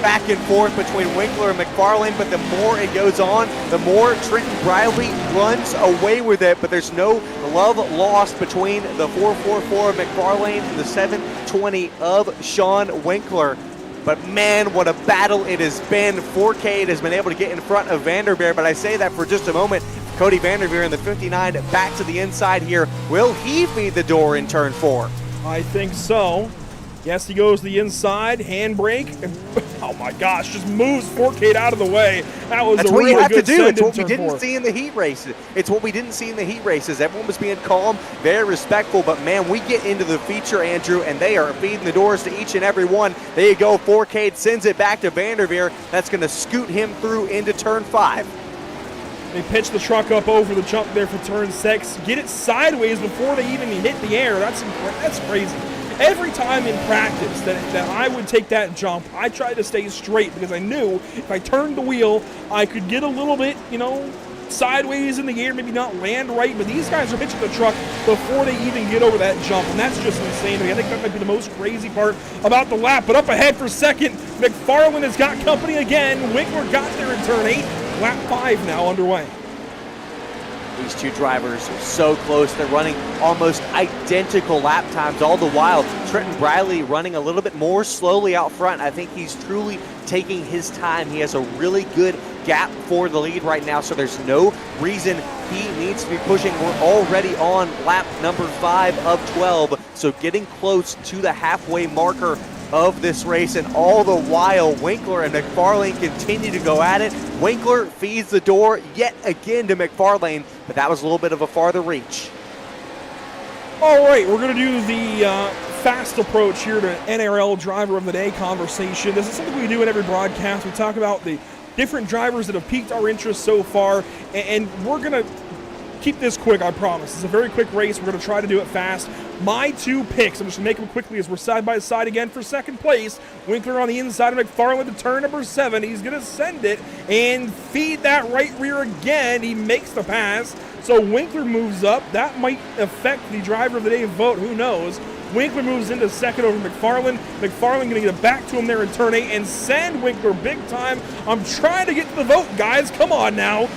Back and forth between Winkler and McFarlane, but the more it goes on, the more Trenton Briley runs away with it, but there's no love lost between the 444 of McFarlane and the 720 of Sean Winkler. But man, what a battle it has been. 4K has been able to get in front of Vanderveer, but I say that for just a moment. Cody Vanderveer in the 59 back to the inside here. Will he feed the door in turn 4? I think so. Yes, he goes to the inside, handbrake, and oh my gosh, just moves 4K out of the way. That was That's a what really you have good to do. send It's in what we turn didn't 4. see in the heat races. It's what we didn't see in the heat races. Everyone was being calm, very respectful, but man, we get into the feature, Andrew, and they are feeding the doors to each and every one. There you go, 4K sends it back to Vanderveer. That's going to scoot him through into turn 5. They pitch the truck up over the jump there for turn 6. Get it sideways before they even hit the air. That's crazy. Every time in practice that I would take that jump, I tried to stay straight because I knew if I turned the wheel, I could get a little bit, sideways in the air, maybe not land right, but these guys are pitching the truck before they even get over that jump, and that's just insane. I think that might be the most crazy part about the lap. But up ahead for second, McFarlane has got company again. Winkler got there in turn 8. Lap 5 now underway. These two drivers are so close. They're running almost identical lap times all the while. Trenton Briley running a little bit more slowly out front. I think he's truly taking his time. He has a really good gap for the lead right now, so there's no reason he needs to be pushing. We're already on lap number 5 of 12, so getting close to the halfway marker of this race, and all the while Winkler and McFarlane continue to go at it. Winkler feeds the door yet again to McFarlane, but that was a little bit of a farther reach. All right, we're going to do the fast approach here to NRL Driver of the Day conversation. This is something we do in every broadcast. We talk about the different drivers that have piqued our interest so far, and we're going to keep this quick, I promise. It's a very quick race. We're going to try to do it fast. My 2 picks, I'm just going to make them quickly as we're side by side again for second place. Winkler on the inside of McFarlane to turn number 7. He's going to send it and feed that right rear again. He makes the pass. So Winkler moves up. That might affect the Driver of the Day vote. Who knows? Winkler moves into second over McFarlane. McFarlane going to get it back to him there in turn 8 and send Winkler big time. I'm trying to get to the vote, guys. Come on now.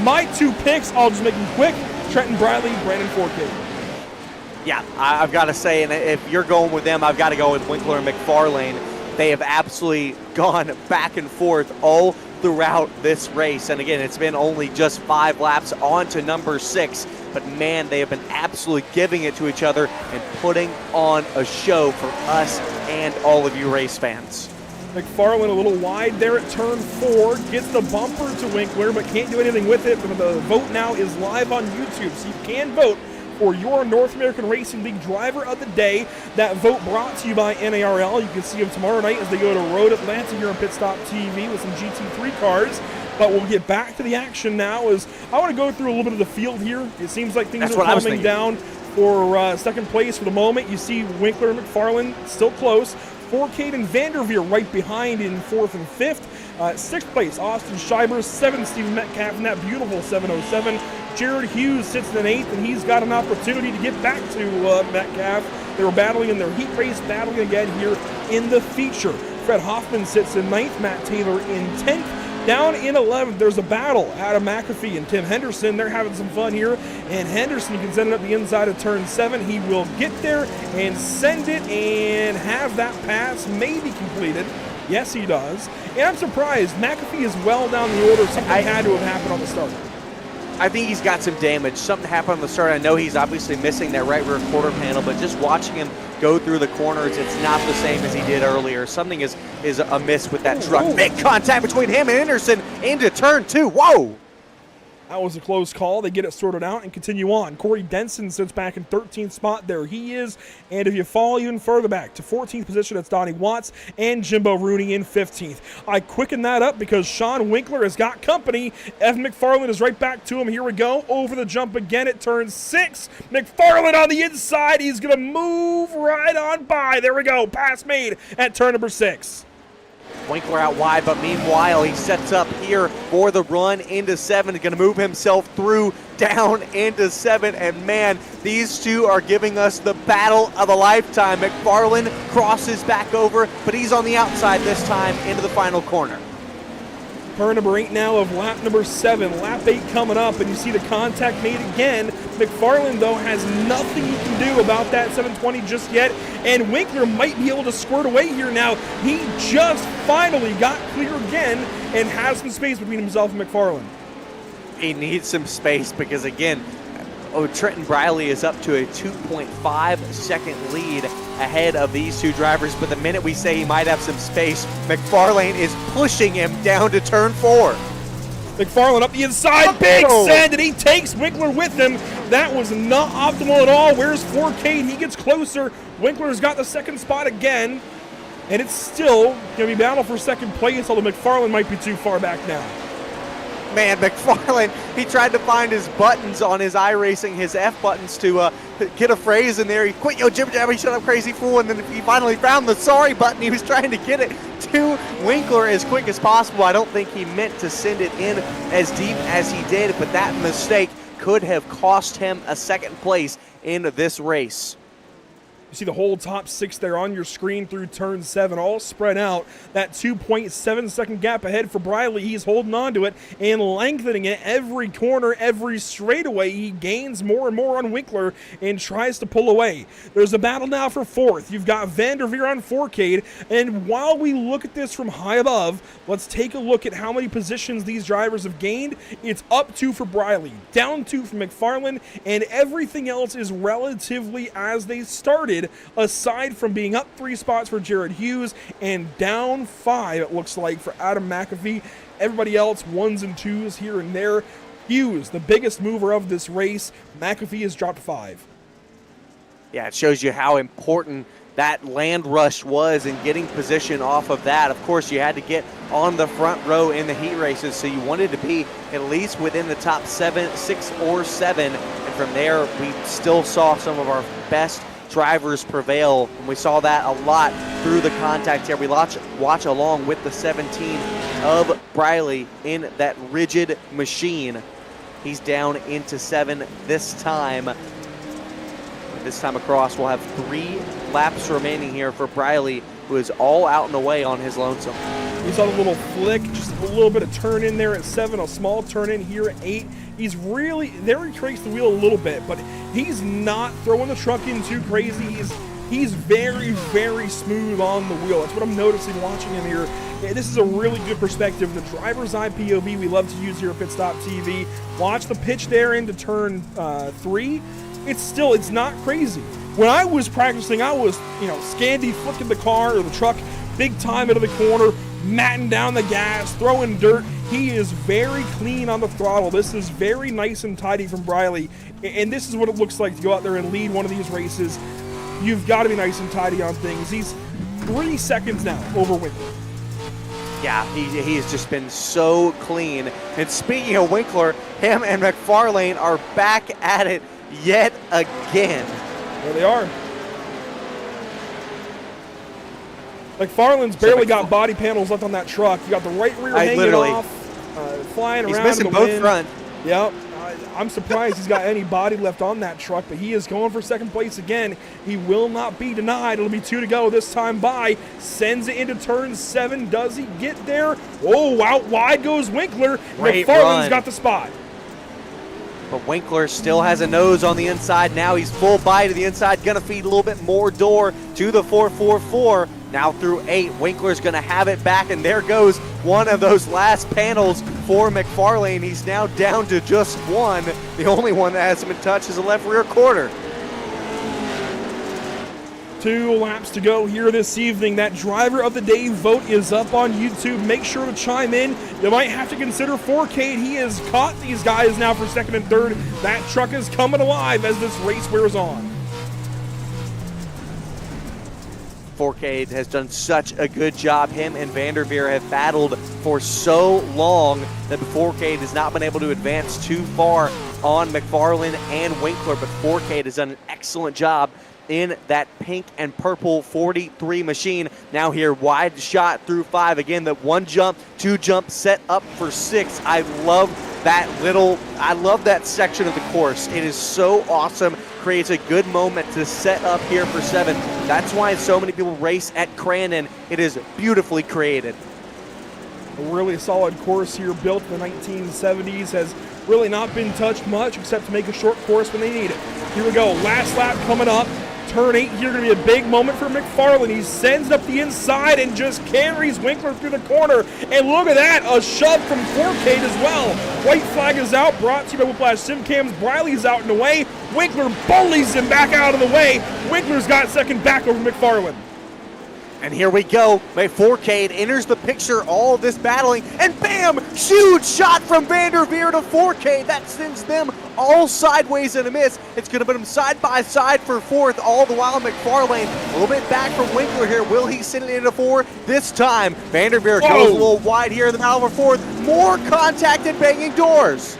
My 2 picks, I'll just make them quick. Trenton Briley, Brandon 4K. Yeah, I've got to say, and if you're going with them, I've got to go with Winkler and McFarlane. They have absolutely gone back and forth all throughout this race. And again, it's been only just 5 laps on to number 6. But man, they have been absolutely giving it to each other and putting on a show for us and all of you race fans. McFarlane a little wide there at turn 4, gets the bumper to Winkler, but can't do anything with it. But the vote now is live on YouTube, so you can vote for your North American Racing League Driver of the Day. That vote brought to you by NARL. You can see them tomorrow night as they go to Road Atlanta here on Pit Stop TV with some GT3 cars. But we'll get back to the action now as I want to go through a little bit of the field here. It seems like things are coming down for second place for the moment. You see Winkler and McFarlane still close. 4K and Vanderveer right behind in 4th and 5th. 6th place, Austin Schreiber. 7th, Stephen Metcalf in that beautiful 707. Jared Hughes sits in 8th, and he's got an opportunity to get back to Metcalf. They were battling in their heat race, battling again here in the feature. Fred Hoffman sits in 9th, Matt Taylor in 10th. Down in 11th, there's a battle. Adam McAfee and Tim Henderson, they're having some fun here. And Henderson can send it up the inside of turn 7. He will get there and send it and have that pass maybe completed. Yes, he does. And I'm surprised. McAfee is well down the order. Something had to have happened on the start. I think he's got some damage. Something happened on the start. I know he's obviously missing that right rear quarter panel, but just watching him go through the corners, it's not the same as he did earlier. Something is amiss with that truck. Big contact between him and Anderson into turn 2. Whoa! That was a close call. They get it sorted out and continue on. Corey Denson sits back in 13th spot. There he is. And if you fall even further back to 14th position, it's Donnie Watts and Jimbo Rooney in 15th. I quicken that up because Sean Winkler has got company. Evan McFarlane is right back to him. Here we go. Over the jump again at turn 6. McFarlane on the inside. He's going to move right on by. There we go. Pass made at turn number 6. Winkler out wide, but meanwhile, he sets up here for the run into 7. He's going to move himself through, down into 7. And man, these two are giving us the battle of a lifetime. McFarland crosses back over, but he's on the outside this time into the final corner. Turn number 8 now of lap number 7. Lap 8 coming up, and you see the contact made again. McFarland, though, has nothing he can do about that 720 just yet, and Winkler might be able to squirt away here now. He just finally got clear again and has some space between himself and McFarland. He needs some space because, again, Trenton Briley is up to a 2.5 second lead ahead of these two drivers, but the minute we say he might have some space, McFarlane is pushing him down to turn 4. McFarland up the inside, big send, and he takes Winkler with him. That was not optimal at all. Where's 4K? He gets closer. Winkler's got the second spot again, and it's still going to be battle for second place, although McFarland might be too far back now. Man, McFarland, he tried to find his buttons on his iRacing, his F buttons to get a phrase in there. He quit, yo, jibber jabber, shut up, crazy fool, and then he finally found the sorry button. He was trying to get it to Winkler as quick as possible. I don't think he meant to send it in as deep as he did, but that mistake could have cost him a second place in this race. You see the whole top 6 there on your screen through turn 7, all spread out. That 2.7 second gap ahead for Briley. He's holding on to it and lengthening it every corner, every straightaway. He gains more and more on Winkler and tries to pull away. There's a battle now for 4th. You've got Vanderveer on 4K. And while we look at this from high above, let's take a look at how many positions these drivers have gained. It's up 2 for Briley, down 2 for McFarland, and everything else is relatively as they started, aside from being up 3 spots for Jared Hughes and down 5, it looks like, for Adam McAfee. Everybody else 1s and 2s here and there. Hughes, the biggest mover of this race. McAfee has dropped 5. Yeah, it shows you how important that land rush was in getting position off of that. Of course, you had to get on the front row in the heat races, so you wanted to be at least within the top 6 or 7. And from there, we still saw some of our best drivers prevail, and we saw that a lot through the contact here. We watch along with the 17 of Briley in that rigid machine. He's down into 7 this time. This time across, we'll have 3 laps remaining here for Briley, who is all out and away on his lonesome. You saw the little flick, just a little bit of turn in there at 7, a small turn in here at 8. He's really, there he creates the wheel a little bit, but he's not throwing the truck in too crazy. He's very, very smooth on the wheel. That's what I'm noticing watching him here. This is a really good perspective. The driver's eye POV we love to use here at Pit Stop TV. Watch the pitch there into turn 3. It's not crazy. When I was practicing, I was, Scandi flicking the car or the truck big time into the corner, matting down the gas, throwing dirt. He is very clean on the throttle. This is very nice and tidy from Briley, and this is what it looks like to go out there and lead one of these races. You've got to be nice and tidy on things. He's 3 seconds now over Winkler. Yeah, he has just been so clean. And speaking of Winkler, him and McFarlane are back at it yet again. There they are. McFarland's barely got body panels left on that truck. You got the right rear hanging off, flying around. He's missing both front. Yep. I'm surprised he's got any body left on that truck, but he is going for second place again. He will not be denied. It'll be 2 to go this time by. Sends it into turn 7. Does he get there? Oh, out wide goes Winkler. McFarland's got the spot. But Winkler still has a nose on the inside. Now he's full bite to the inside. Going to feed a little bit more door to the 444. Now through 8, Winkler's going to have it back, and there goes one of those last panels for McFarlane. He's now down to just 1. The only one that hasn't been touched is the left rear quarter. 2 laps to go here this evening. That driver of the day vote is up on YouTube. Make sure to chime in. You might have to consider 4K. He has caught these guys now for 2nd and 3rd. That truck is coming alive as this race wears on. 4K has done such a good job. Him and Vanderveer have battled for so long that 4K has not been able to advance too far on McFarland and Winkler, but 4K has done an excellent job in that pink and purple 43 machine. Now here, wide shot through 5. Again, the 1 jump, 2 jump, set up for 6. I love that section of the course. It is so awesome. Creates a good moment to set up here for 7. That's why so many people race at Crandon. It is beautifully created. A really solid course here, built in the 1970s, has really not been touched much except to make a short course when they need it. Here we go, last lap coming up. Turn 8 here, going to be a big moment for McFarland. He sends it up the inside and just carries Winkler through the corner. And look at that, a shove from Forcade as well. White flag is out, brought to you by Whiplash Simcams. Briley's out and away. Winkler bullies him back out of the way. Winkler's got second back over McFarland. And here we go. Forcade enters the picture, all of this battling, and bam! Huge shot from Vanderveer to Forcade. That sends them all sideways in a miss. It's going to put them side by side for 4th, all the while McFarlane a little bit back from Winkler here. Will he send it into 4? This time, Vanderveer goes a little wide here in the battle for 4th. More contact and banging doors.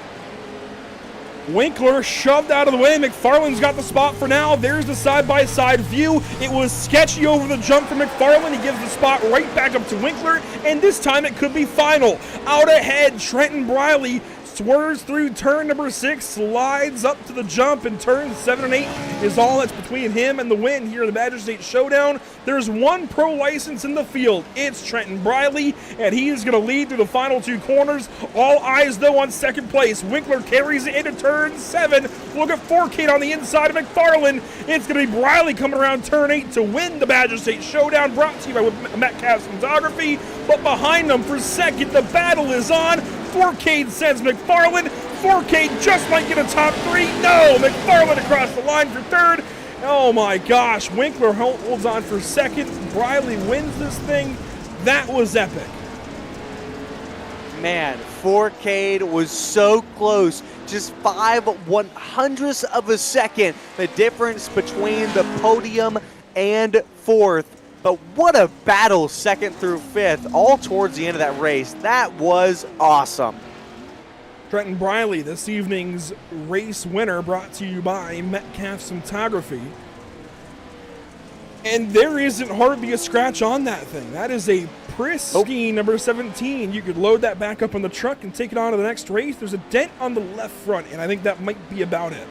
Winkler shoved out of the way. McFarland's got the spot for now. There's the side-by-side view. It was sketchy over the jump for McFarland. He gives the spot right back up to Winkler, and this time it could be final. Out ahead, Trenton Briley swerves through turn number 6, slides up to the jump, and turns 7 and 8 is all that's between him and the win here in the Badger State Showdown. There's one pro license in the field. It's Trenton Briley, and he is going to lead through the final 2 corners. All eyes, though, on second place. Winkler carries it into turn 7. Look at Forcade on the inside of McFarland. It's going to be Briley coming around turn 8 to win the Badger State Showdown, brought to you by Metcalf's Photography. But behind them for second, the battle is on. Forcade sends McFarland. Forcade just might get a top 3. No, McFarland across the line for 3rd. Oh my gosh, Winkler holds on for 2nd. Briley wins this thing. That was epic. Man, Forcade was so close. Just 0.05 of a second. The difference between the podium and 4th. But what a battle, 2nd through 5th, all towards the end of that race. That was awesome. Trenton Briley, this evening's race winner, brought to you by Metcalf's Photography. And there isn't hardly a scratch on that thing. That is a pristine number 17. You could load that back up on the truck and take it on to the next race. There's a dent on the left front, and I think that might be about it.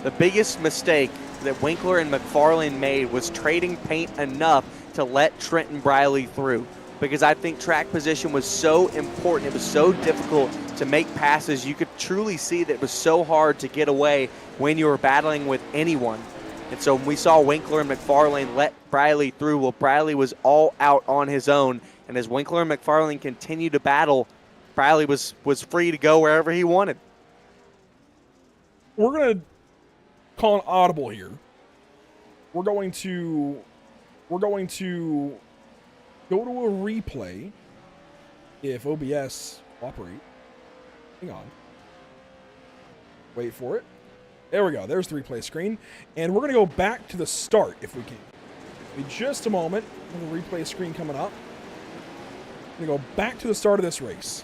The biggest mistake that Winkler and McFarlane made was trading paint enough to let Trenton Briley through, because I think track position was so important. It was so difficult to make passes. You could truly see that it was so hard to get away when you were battling with anyone. And so when we saw Winkler and McFarlane let Briley through, well, Briley was all out on his own. And as Winkler and McFarlane continued to battle, Briley was free to go wherever he wanted. We're going to call an audible here. We're going to go to a replay if OBS cooperate. Hang on. Wait for it. There we go. There's the replay screen. And we're going to go back to the start if we can. In just a moment, the replay screen coming up. We're going to go back to the start of this race.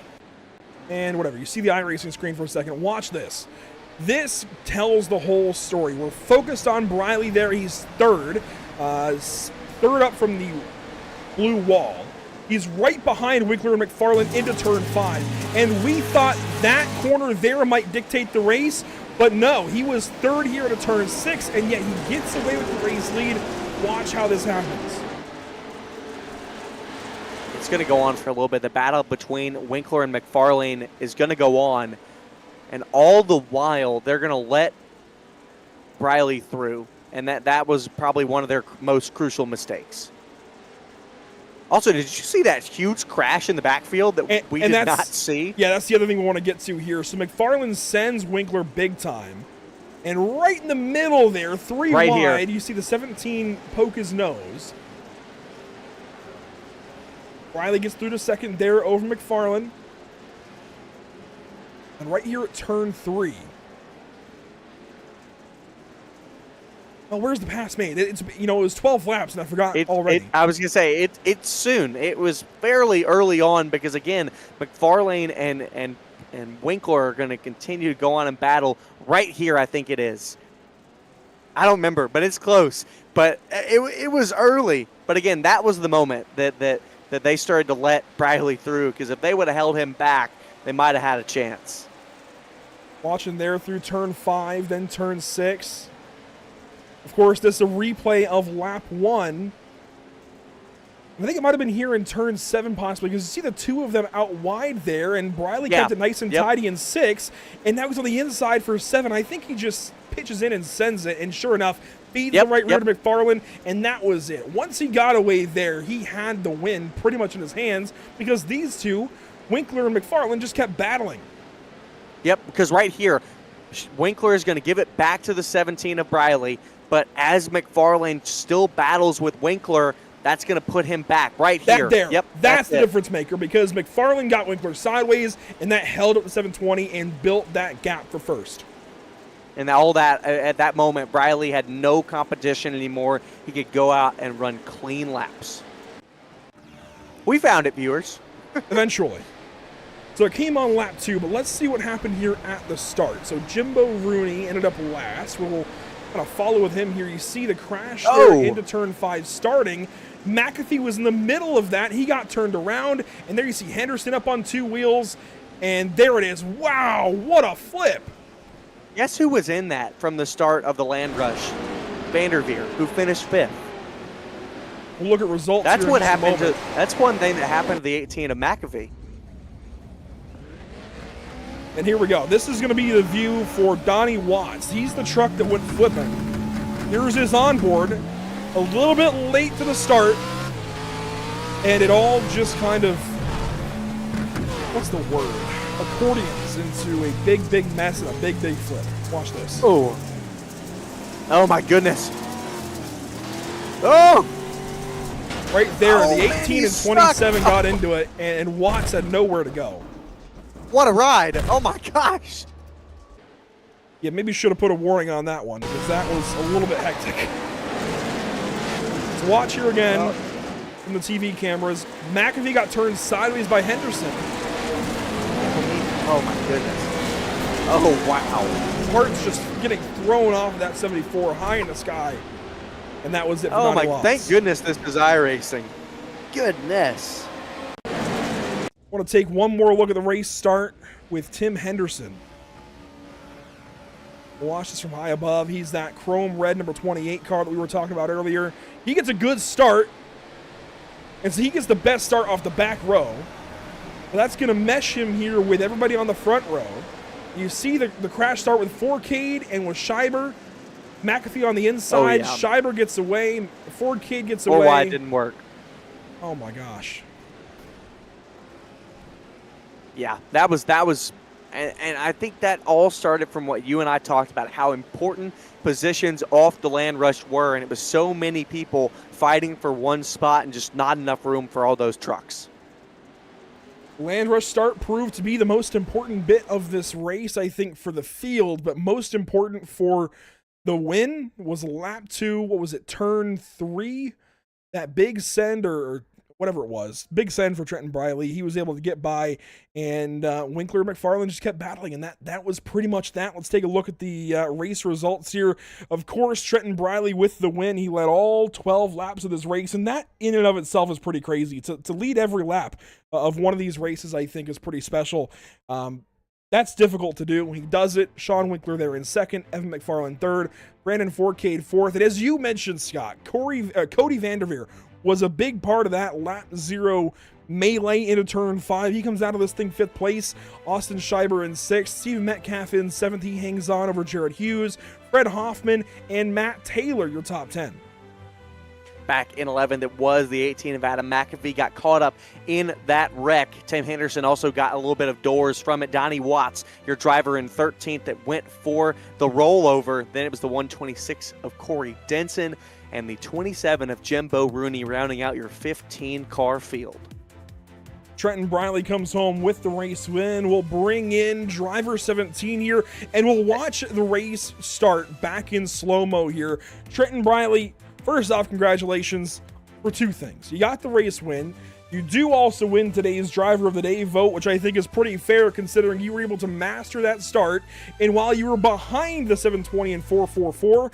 And whatever. You see the iRacing screen for a second. Watch this. This tells the whole story. We're focused on Briley there. He's 3rd. 3rd up from the blue wall. He's right behind Winkler and McFarland into turn 5. And we thought that corner there might dictate the race, but no, he was 3rd here at a turn 6, and yet he gets away with the race lead. Watch how this happens. It's going to go on for a little bit. The battle between Winkler and McFarlane is going to go on, and all the while they're going to let Briley through, and that was probably one of their most crucial mistakes. Also, did you see that huge crash in the backfield that we did not see? Yeah, that's the other thing we want to get to here. So McFarland sends Winkler big time. And right in the middle there, 3 right wide, here. You see the 17 poke his nose. Riley gets through to 2nd there over McFarland. And right here at turn 3. Oh, where's the pass made? It's it was 12 laps, and I forgot already. I was gonna say it's soon. It was fairly early on because again, McFarlane and Winkler are going to continue to go on and battle right here. I think it is. I don't remember, but it's close. But it was early. But again, that was the moment that they started to let Briley through, because if they would have held him back, they might have had a chance. Watching there through turn 5, then turn 6. Of course, this is a replay of lap 1. I think it might have been here in turn 7 possibly, because you see the two of them out wide there, and Briley kept it nice and tidy in 6, and now he's on the inside for 7. I think he just pitches in and sends it, and sure enough, feeds the right rear to McFarland, and that was it. Once he got away there, he had the win pretty much in his hands, because these two, Winkler and McFarland, just kept battling. Yep, because right here, Winkler is going to give it back to the 17 of Briley, but as McFarland still battles with Winkler, that's going to put him back right here. That's the difference maker, because McFarland got Winkler sideways, and that held up the 720 and built that gap for first. And all that, at that moment, Briley had no competition anymore. He could go out and run clean laps. We found it, viewers. Eventually. So it came on lap 2, but let's see what happened here at the start. So Jimbo Rooney ended up last. We'll kind of follow with him here. You see the crash there into turn 5 starting. McAfee was in the middle of that. He got turned around, and there you see Henderson up on 2 wheels, and there it is. Wow, what a flip. Guess who was in that from the start of the land rush? Vanderveer, who finished 5th. We'll look at results. That's what happened to. That's one thing that happened to the 18 of McAfee. And here we go. This is going to be the view for Donnie Watts. He's the truck that went flipping. Here's his onboard. A little bit late to the start. And it all just kind of, what's the word? Accordions into a big, big mess and a big, big flip. Watch this. Oh my goodness. Oh! Right there, the 18 and 27 got into it, and Watts had nowhere to go. What a ride. Oh my gosh. Yeah, maybe should have put a warning on that one, because that was a little bit hectic. So watch here again from the TV cameras. McAfee got turned sideways by Henderson. Oh my goodness. Oh wow. Parts just getting thrown off of that 74 high in the sky. And that was it for Donnie Watts. Thank goodness this is iRacing. Goodness. I want to take one more look at the race start with Tim Henderson. We'll watch this from high above. He's that chrome red number 28 car that we were talking about earlier. He gets a good start, and so he gets the best start off the back row. Well, that's going to mesh him here with everybody on the front row. You see the crash start with Forcade and with Scheiber. McAfee on the inside. Scheiber gets away. Forcade gets away. 4 wide didn't work. Oh my gosh. Yeah, that was, and I think that all started from what you and I talked about, how important positions off the land rush were, and it was so many people fighting for one spot and just not enough room for all those trucks. Land rush start proved to be the most important bit of this race, I think, for the field, but most important for the win was lap 2. What was it, turn 3? That big send or whatever it was, big send for Trenton Briley. He was able to get by, and Winkler and McFarland just kept battling, and that was pretty much that. Let's take a look at the race results here. Of course, Trenton Briley with the win. He led all 12 laps of this race, and that in and of itself is pretty crazy. To lead every lap of one of these races, I think, is pretty special. That's difficult to do. He does it. Sean Winkler there in second, Evan McFarland third, Brandon Forcade fourth, and as you mentioned, Scott, Cody Vanderveer was a big part of that lap 0 melee into turn 5. He comes out of this thing 5th place. Austin Scheiber in 6th. Steven Metcalf in 7th. He hangs on over Jared Hughes, Fred Hoffman, and Matt Taylor, your top 10. Back in 11th, it was the 18 of Adam McAfee, got caught up in that wreck. Tim Henderson also got a little bit of doors from it. Donnie Watts, your driver in 13th, that went for the rollover. Then it was the 126 of Corey Denson and the 27 of Jimbo Rooney rounding out your 15-car field. Trenton Briley comes home with the race win. We'll bring in driver 17 here, and we'll watch the race start back in slow-mo here. Trenton Briley, first off, congratulations for 2 things. You got the race win. You do also win today's Driver of the Day vote, which I think is pretty fair considering you were able to master that start. And while you were behind the 720 and 444,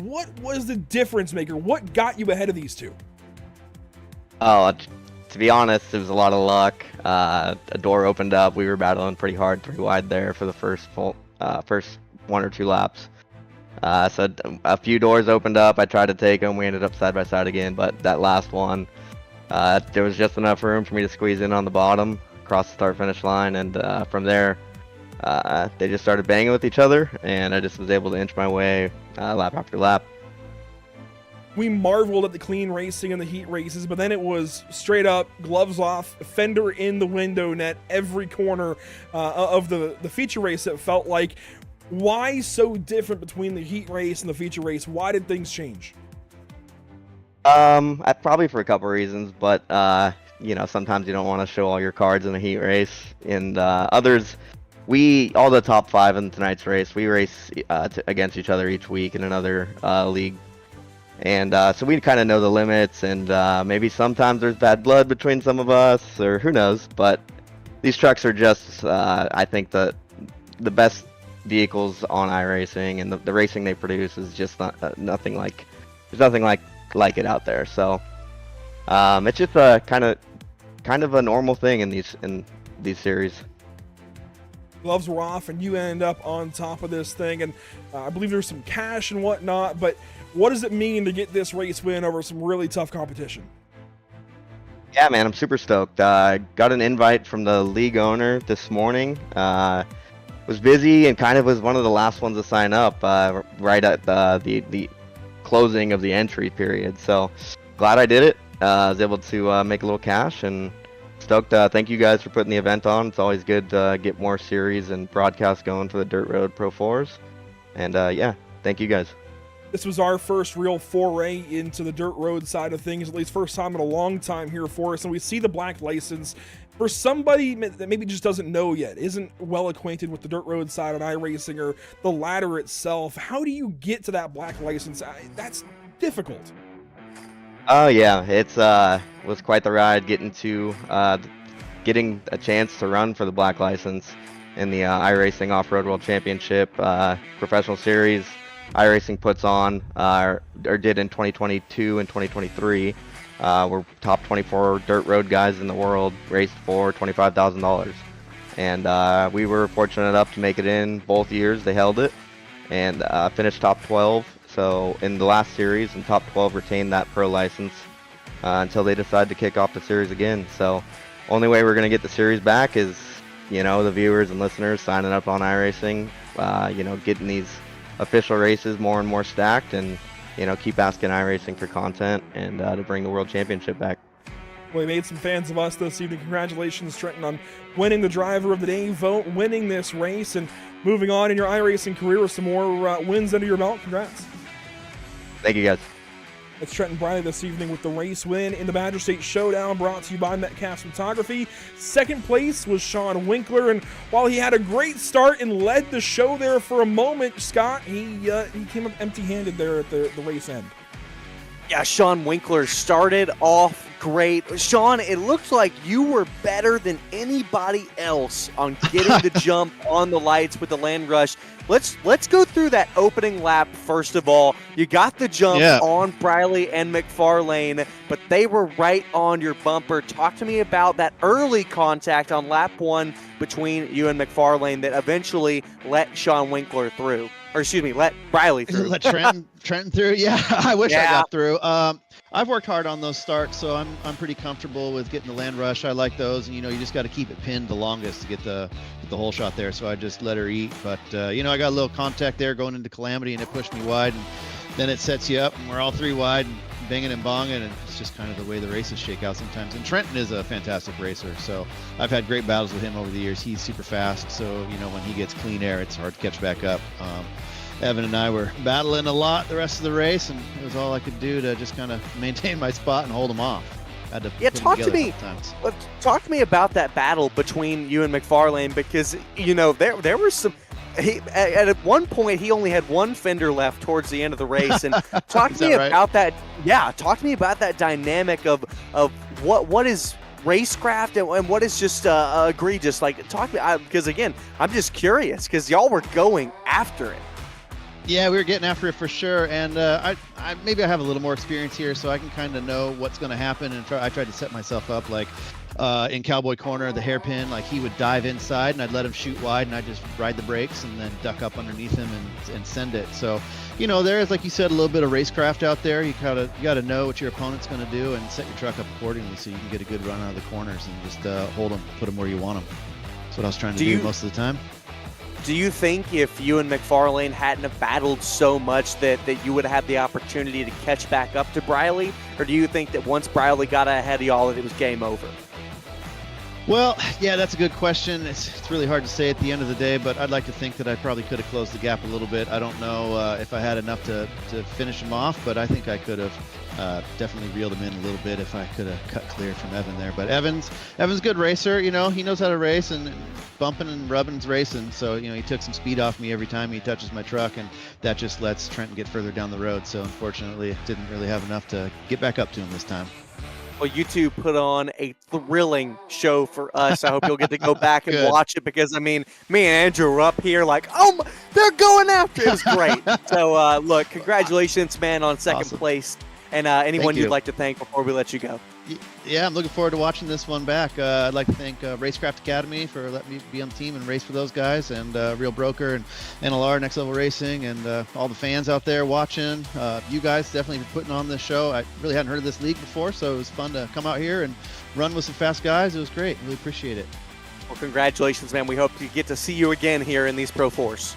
What was the difference maker? What got you ahead of these two? Oh, to be honest, it was a lot of luck. A door opened up. We were battling pretty hard 3 wide there for the first 1 or 2 laps. So a few doors opened up. I tried to take them. We ended up side by side again, but that last one, there was just enough room for me to squeeze in on the bottom, across the start-finish line, and from there, they just started banging with each other, and I just was able to inch my way lap after lap. We marveled at the clean racing and the heat races, but then it was straight up, gloves off, fender in the window net, every corner of the feature race. It felt like. Why so different between the heat race and the feature race? Why did things change? Probably for a couple reasons, but sometimes you don't want to show all your cards in a heat race, and others, all the top 5 in tonight's race, we race against each other each week in another league, and so we kind of know the limits, and maybe sometimes there's bad blood between some of us, or who knows, but these trucks are just, I think, the best vehicles on iRacing, and the racing they produce is just nothing like it out there. So it's just a kind of a normal thing in these series. Gloves were off, and you end up on top of this thing, and I believe there's some cash and whatnot. But what does it mean to get this race win over some really tough competition? Yeah, man, I'm super stoked. Got an invite from the league owner this morning. Was busy and kind of was one of the last ones to sign up right at the closing of the entry period. So glad I did it. I was able to make a little cash, and stoked. Thank you guys for putting the event on. It's always good to get more series and broadcasts going for the Dirt Road Pro 4s. And yeah, thank you guys. This was our first real foray into the dirt road side of things, at least first time in a long time here for us. And we see the black license. For somebody that maybe just doesn't know yet, isn't well acquainted with the dirt road side of iRacing or the ladder itself, how do you get to that black license? That's difficult. Oh yeah, it's was quite the ride getting a chance to run for the black license in the iRacing Off-Road World Championship professional series iRacing puts on or did in 2022 and 2023. We're top 24 dirt road guys in the world, raced for $25,000. And we were fortunate enough to make it in both years. They held it and finished top 12. So in the last series, and top 12 retained that pro license until they decide to kick off the series again. So only way we're going to get the series back is, the viewers and listeners signing up on iRacing, getting these official races more and more stacked, and keep asking iRacing for content and to bring the World Championship back. Well, we made some fans of us this evening. Congratulations, Trenton, on winning the Driver of the Day vote, winning this race, and moving on in your iRacing career with some more wins under your belt. Congrats. Thank you, guys. It's Trenton Briley this evening with the race win in the Badger State Showdown, brought to you by Metcalf's Photography. Second place was Sean Winkler, and while he had a great start and led the show there for a moment, Scott, he came up empty-handed there at the race end. Yeah, Sean Winkler started off great. Sean, it looks like you were better than anybody else on getting the jump on the lights with the land rush. Let's go through that opening lap first of all. You got the jump on Briley and McFarlane, but they were right on your bumper. Talk to me about that early contact on lap 1 between you and McFarlane that eventually let Sean Winkler through. Or excuse me, let Briley through. Let Trenton through. Yeah, I wish I got through. I've worked hard on those starts, so I'm pretty comfortable with getting the land rush. I like those, and you just got to keep it pinned the longest to get the whole shot there. So I just let her eat. But I got a little contact there going into Calamity, and it pushed me wide, and then it sets you up, and we're all 3 wide, and banging and bonging, and it's just kind of the way the races shake out sometimes. And Trenton is a fantastic racer, so I've had great battles with him over the years. He's super fast, so when he gets clean air, it's hard to catch back up. Evan and I were battling a lot the rest of the race, and it was all I could do to just kind of maintain my spot and hold him off. Had to talk to me about that battle between you and McFarlane, because there were some. At one point, he only had one fender left towards the end of the race, and talk to me about that. Yeah, talk to me about that dynamic of what is racecraft and what is just egregious. Like, talk to me, because again, I'm just curious because y'all were going after it. Yeah, we were getting after it for sure, and maybe I have a little more experience here, so I can kind of know what's going to happen. And I tried to set myself up like in Cowboy Corner, the hairpin, like he would dive inside, and I'd let him shoot wide, and I'd just ride the brakes and then duck up underneath him and send it. So, there is, like you said, a little bit of racecraft out there. You got to know what your opponent's going to do and set your truck up accordingly, so you can get a good run out of the corners and just hold them, put them where you want them. That's what I was trying to do most of the time. Do you think if you and McFarlane hadn't have battled so much that you would have had the opportunity to catch back up to Briley? Or do you think that once Briley got ahead of y'all that it was game over? Well, yeah, that's a good question. It's really hard to say at the end of the day, but I'd like to think that I probably could have closed the gap a little bit. I don't know if I had enough to finish him off, but I think I could have definitely reeled him in a little bit if I could have cut clear from Evan there. But Evan's a good racer. He knows how to race, and bumping and rubbing's racing. So, he took some speed off me every time he touches my truck, and that just lets Trenton get further down the road. So unfortunately, it didn't really have enough to get back up to him this time. Well, you two put on a thrilling show for us. I hope you'll get to go back and watch it because, me and Andrew were up here like, they're going after it. It was great. So, look, congratulations, man, on second place. And anyone you'd like to thank before we let you go? Yeah, I'm looking forward to watching this one back. I'd like to thank Racecraft Academy for letting me be on the team and race for those guys, and Real Broker and NLR, Next Level Racing, and all the fans out there watching. You guys definitely for putting on this show. I really hadn't heard of this league before, so it was fun to come out here and run with some fast guys. It was great. Really appreciate it. Well, congratulations, man. We hope to get to see you again here in these Pro 4s.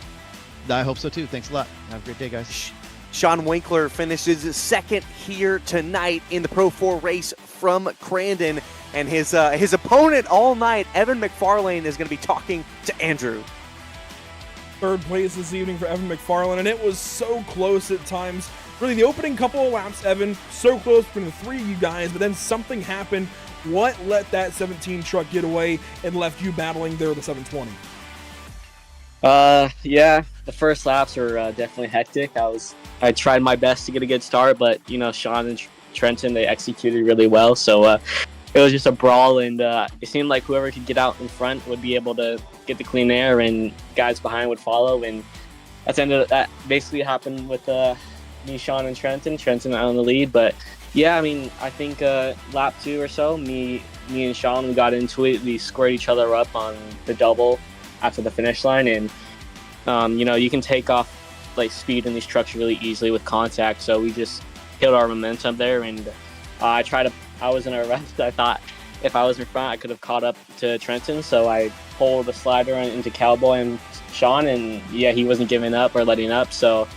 I hope so, too. Thanks a lot. Have a great day, guys. Sean Winkler finishes second here tonight in the Pro 4 race from Crandon, and his opponent all night, Evan McFarlane, is going to be talking to Andrew. Third place this evening for Evan McFarlane, and it was so close at times. Really, the opening couple of laps, Evan, so close between the three of you guys, but then something happened. What let that 17 truck get away and left you battling there with the 720? Yeah, the first laps were definitely hectic. I tried my best to get a good start, but Sean and Trenton, they executed really well. So it was just a brawl, and it seemed like whoever could get out in front would be able to get the clean air, and guys behind would follow. And that basically happened with me, Sean, and Trenton. Trenton out in the lead, but yeah, I think lap 2 or so, me and Sean, we got into it. We squared each other up on the double after the finish line, and you can take off speed in these trucks really easily with contact, so we just hit our momentum there. And I was in a rush. I thought if I was in front I could have caught up to Trenton, so I pulled the slider into Cowboy and Sean, and he wasn't giving up or letting up. So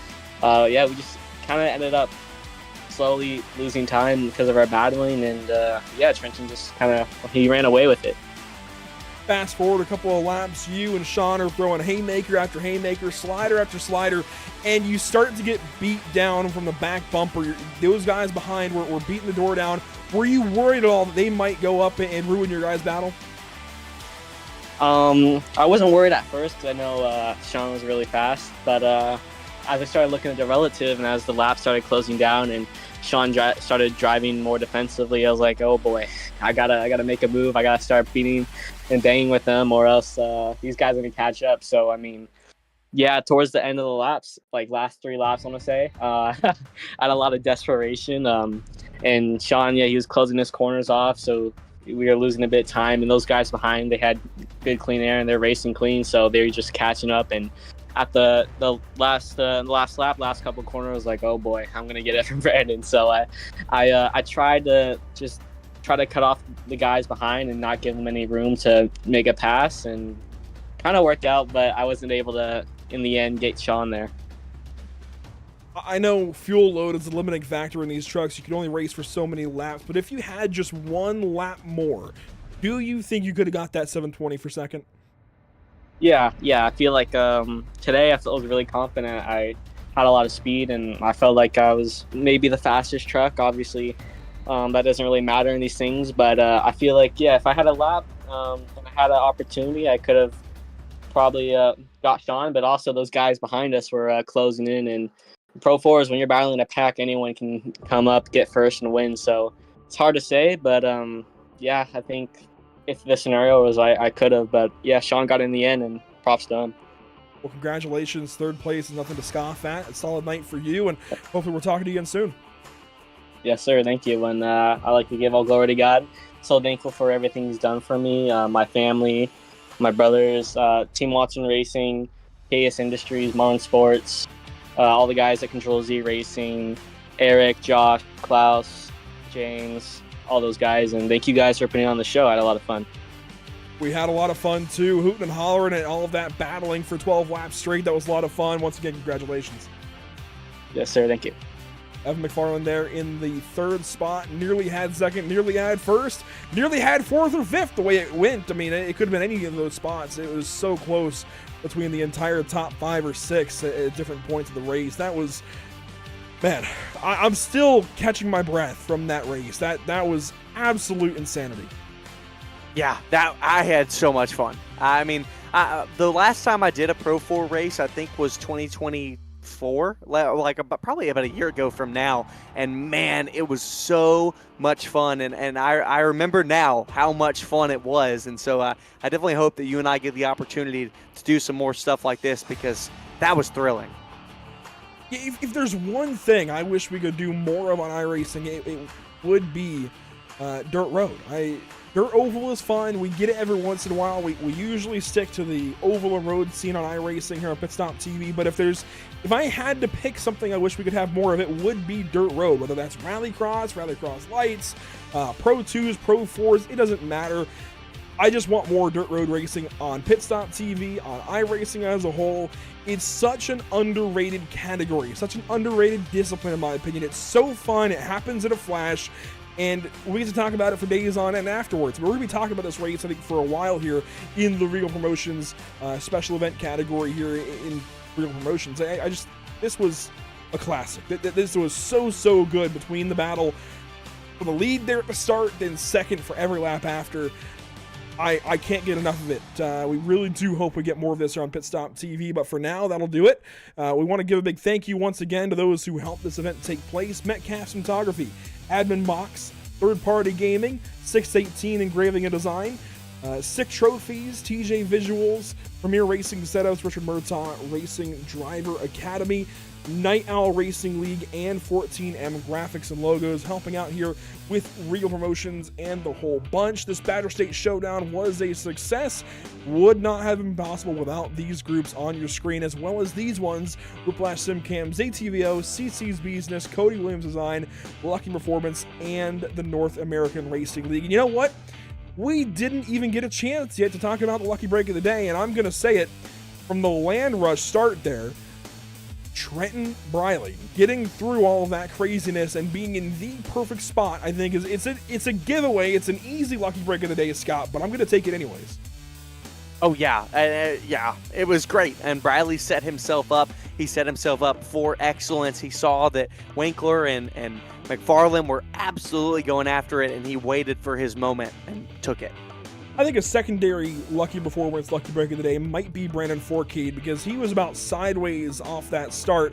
we just kind of ended up slowly losing time because of our battling, and Trenton just he ran away with it. Fast forward a couple of laps, you and Sean are throwing haymaker after haymaker, slider after slider, and you start to get beat down from the back bumper. Those guys behind were beating the door down. Were you worried at all that they might go up and ruin your guys' battle? I wasn't worried at first because I know Sean was really fast, but as I started looking at the relative and as the lap started closing down and Sean started driving more defensively, I was like, oh boy, I gotta make a move. I gotta start beating and banging with them, or else these guys are gonna catch up. So towards the end of the laps, last 3 laps, I want to say, I had a lot of desperation. And Sean, he was closing his corners off, so we were losing a bit of time. And those guys behind, they had good clean air and they're racing clean, so they were just catching up. And at the last lap, last couple of corners, I was like, oh boy, I'm gonna get it from Brandon. So I tried to cut off the guys behind and not give them any room to make a pass, and kind of worked out, but I wasn't able to in the end get Sean there. I know fuel load is a limiting factor in these trucks. You can only race for so many laps, but if you had just 1 lap more, do you think you could have got that 720 for second? Yeah, I feel like today I felt really confident. I had a lot of speed, and I felt like I was maybe the fastest truck. Obviously, that doesn't really matter in these things, but I feel like, if I had a lap and I had an opportunity, I could have probably got Sean, but also those guys behind us were closing in. And Pro 4s, when you're battling a pack, anyone can come up, get first, and win. So it's hard to say, but I think if the scenario was I could have, but Sean got in the end, and props to him. Well, congratulations. Third place is nothing to scoff at. A solid night for you, and hopefully we're talking to you again soon. Yes, sir. Thank you. And I like to give all glory to God. So thankful for everything He's done for me, my family, my brothers, Team Watson Racing, KS Industries, Marlin Sports, all the guys at Control Z Racing, Eric, Josh, Klaus, James, all those guys. And thank you guys for putting on the show. I had a lot of fun. We had a lot of fun too, hooting and hollering and all of that, battling for 12 laps straight. That was a lot of fun. Once again, congratulations. Yes, sir. Thank you. Evan McFarland there in the third spot, nearly had second, nearly had first, nearly had fourth or fifth the way it went. I mean, it could have been any of those spots. It was so close between the entire top 5 or 6 at different points of the race. That was, man, I'm still catching my breath from that race. That was absolute insanity. Yeah, I had so much fun. I mean, the last time I did a Pro 4 race, I think was 2024, probably about a year ago from now. And man, it was so much fun. And I remember now how much fun it was. And so I definitely hope that you and I get the opportunity to do some more stuff like this, because that was thrilling. If there's one thing I wish we could do more of on iRacing, it would be dirt road. Dirt oval is fun. We get it every once in a while. We usually stick to the oval and road scene on iRacing here on Pit Stop TV. But if I had to pick something I wish we could have more of, it would be dirt road. Whether that's Rallycross Lights, Pro 2s, Pro 4s, it doesn't matter. I just want more dirt road racing on Pit Stop TV, on iRacing as a whole. It's such an underrated category, such an underrated discipline in my opinion. It's so fun. It happens in a flash. And we get to talk about it for days on end afterwards. But we're going to be talking about this race, I think, for a while here in the Regal Promotions special event category here in Regal Promotions. This was a classic. This was so good between the battle for the lead there at the start, then second for every lap after. I can't get enough of it. We really do hope we get more of this here on Pit Stop TV, but for now, that'll do it. We want to give a big thank you once again to those who helped this event take place. Metcalf Cinematography, Admin Box, Third Party Gaming, 618 Engraving and Design, Sick Trophies, TJ Visuals, Premier Racing Setups, Richard Murtaugh Racing Driver Academy, Night Owl Racing League, and 14M Graphics and Logos, helping out here with Regal Promotions and the whole bunch. This Badger State Showdown was a success. Would not have been possible without these groups on your screen, as well as these ones: Whiplash SimCam, ZTVO, CC's Business, Cody Williams Design, Lucky Performance, and the North American Racing League. And you know what? We didn't even get a chance yet to talk about the lucky break of the day, and I'm going to say it from the Land Rush start there. Trenton Briley getting through all of that craziness and being in the perfect spot, I think it's a giveaway. It's an easy lucky break of the day, Scott, but I'm going to take it anyways. Oh yeah, it was great. And Briley set himself up. He set himself up for excellence. He saw that Winkler and McFarland were absolutely going after it, and he waited for his moment and took it. I think a secondary lucky performance, lucky break of the day, might be Brandon Forcade, because he was about sideways off that start.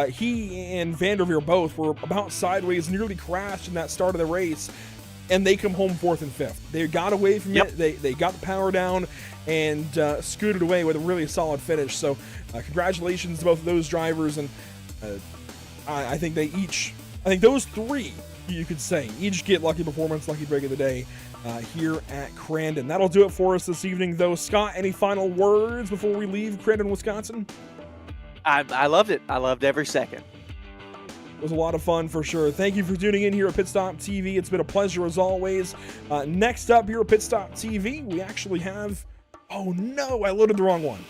He and Vanderveer both were about sideways, nearly crashed in that start of the race, and they come home 4th and 5th. They got away from it. They got the power down and scooted away with a really solid finish. So congratulations to both of those drivers, and I think those three, you could say, each get lucky performance, lucky break of the day here at Crandon. That'll do it for us this evening, though. Scott, any final words before we leave Crandon, Wisconsin? I loved it. I loved every second. It was a lot of fun for sure. Thank you for tuning in here at Pit Stop TV. It's been a pleasure as always. Next up here at Pit Stop TV, we actually have... Oh no, I loaded the wrong one.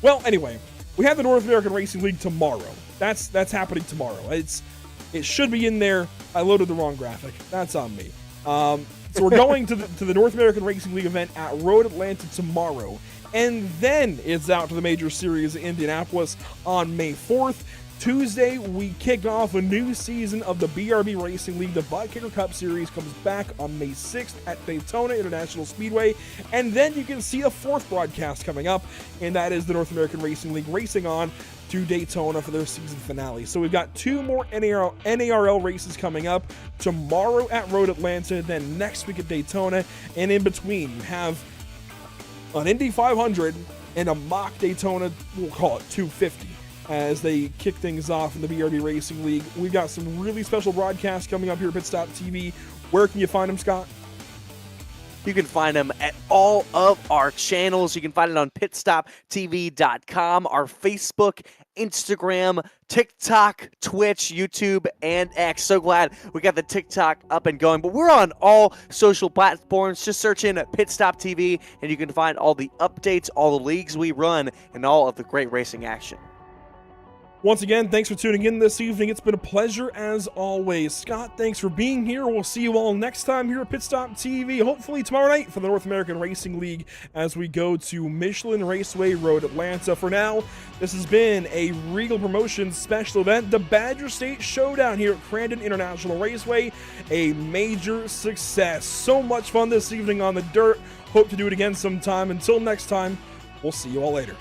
Well, anyway, we have the North American Racing League tomorrow. That's happening tomorrow. It should be in there. I loaded the wrong graphic. That's on me. So we're going to the North American Racing League event at Road Atlanta tomorrow, and then it's out to the Major Series in Indianapolis on May 4th. Tuesday, we kick off a new season of the BRB Racing League. The Butt Kicker Cup Series comes back on May 6th at Daytona International Speedway, and then you can see a 4th broadcast coming up, and that is the North American Racing League racing on to Daytona for their season finale. So we've got 2 more NARL races coming up, tomorrow at Road Atlanta, then next week at Daytona, and in between you have an Indy 500, and a mock Daytona, we'll call it 250, as they kick things off in the BRD Racing League. We've got some really special broadcasts coming up here at Pit Stop TV. Where can you find them, Scott? You can find them at all of our channels. You can find it on pitstoptv.com, our Facebook, Instagram, TikTok, Twitch, YouTube, and X. So glad we got the TikTok up and going. But we're on all social platforms. Just search in Pit Stop TV, and you can find all the updates, all the leagues we run, and all of the great racing action. Once again, thanks for tuning in this evening. It's been a pleasure as always. Scott, thanks for being here. We'll see you all next time here at Pit Stop TV, hopefully tomorrow night for the North American Racing League as we go to Michelin Raceway Road, Atlanta. For now, this has been a Reigel Promotions special event, the Badger State Showdown here at Crandon International Raceway. A major success. So much fun this evening on the dirt. Hope to do it again sometime. Until next time, we'll see you all later.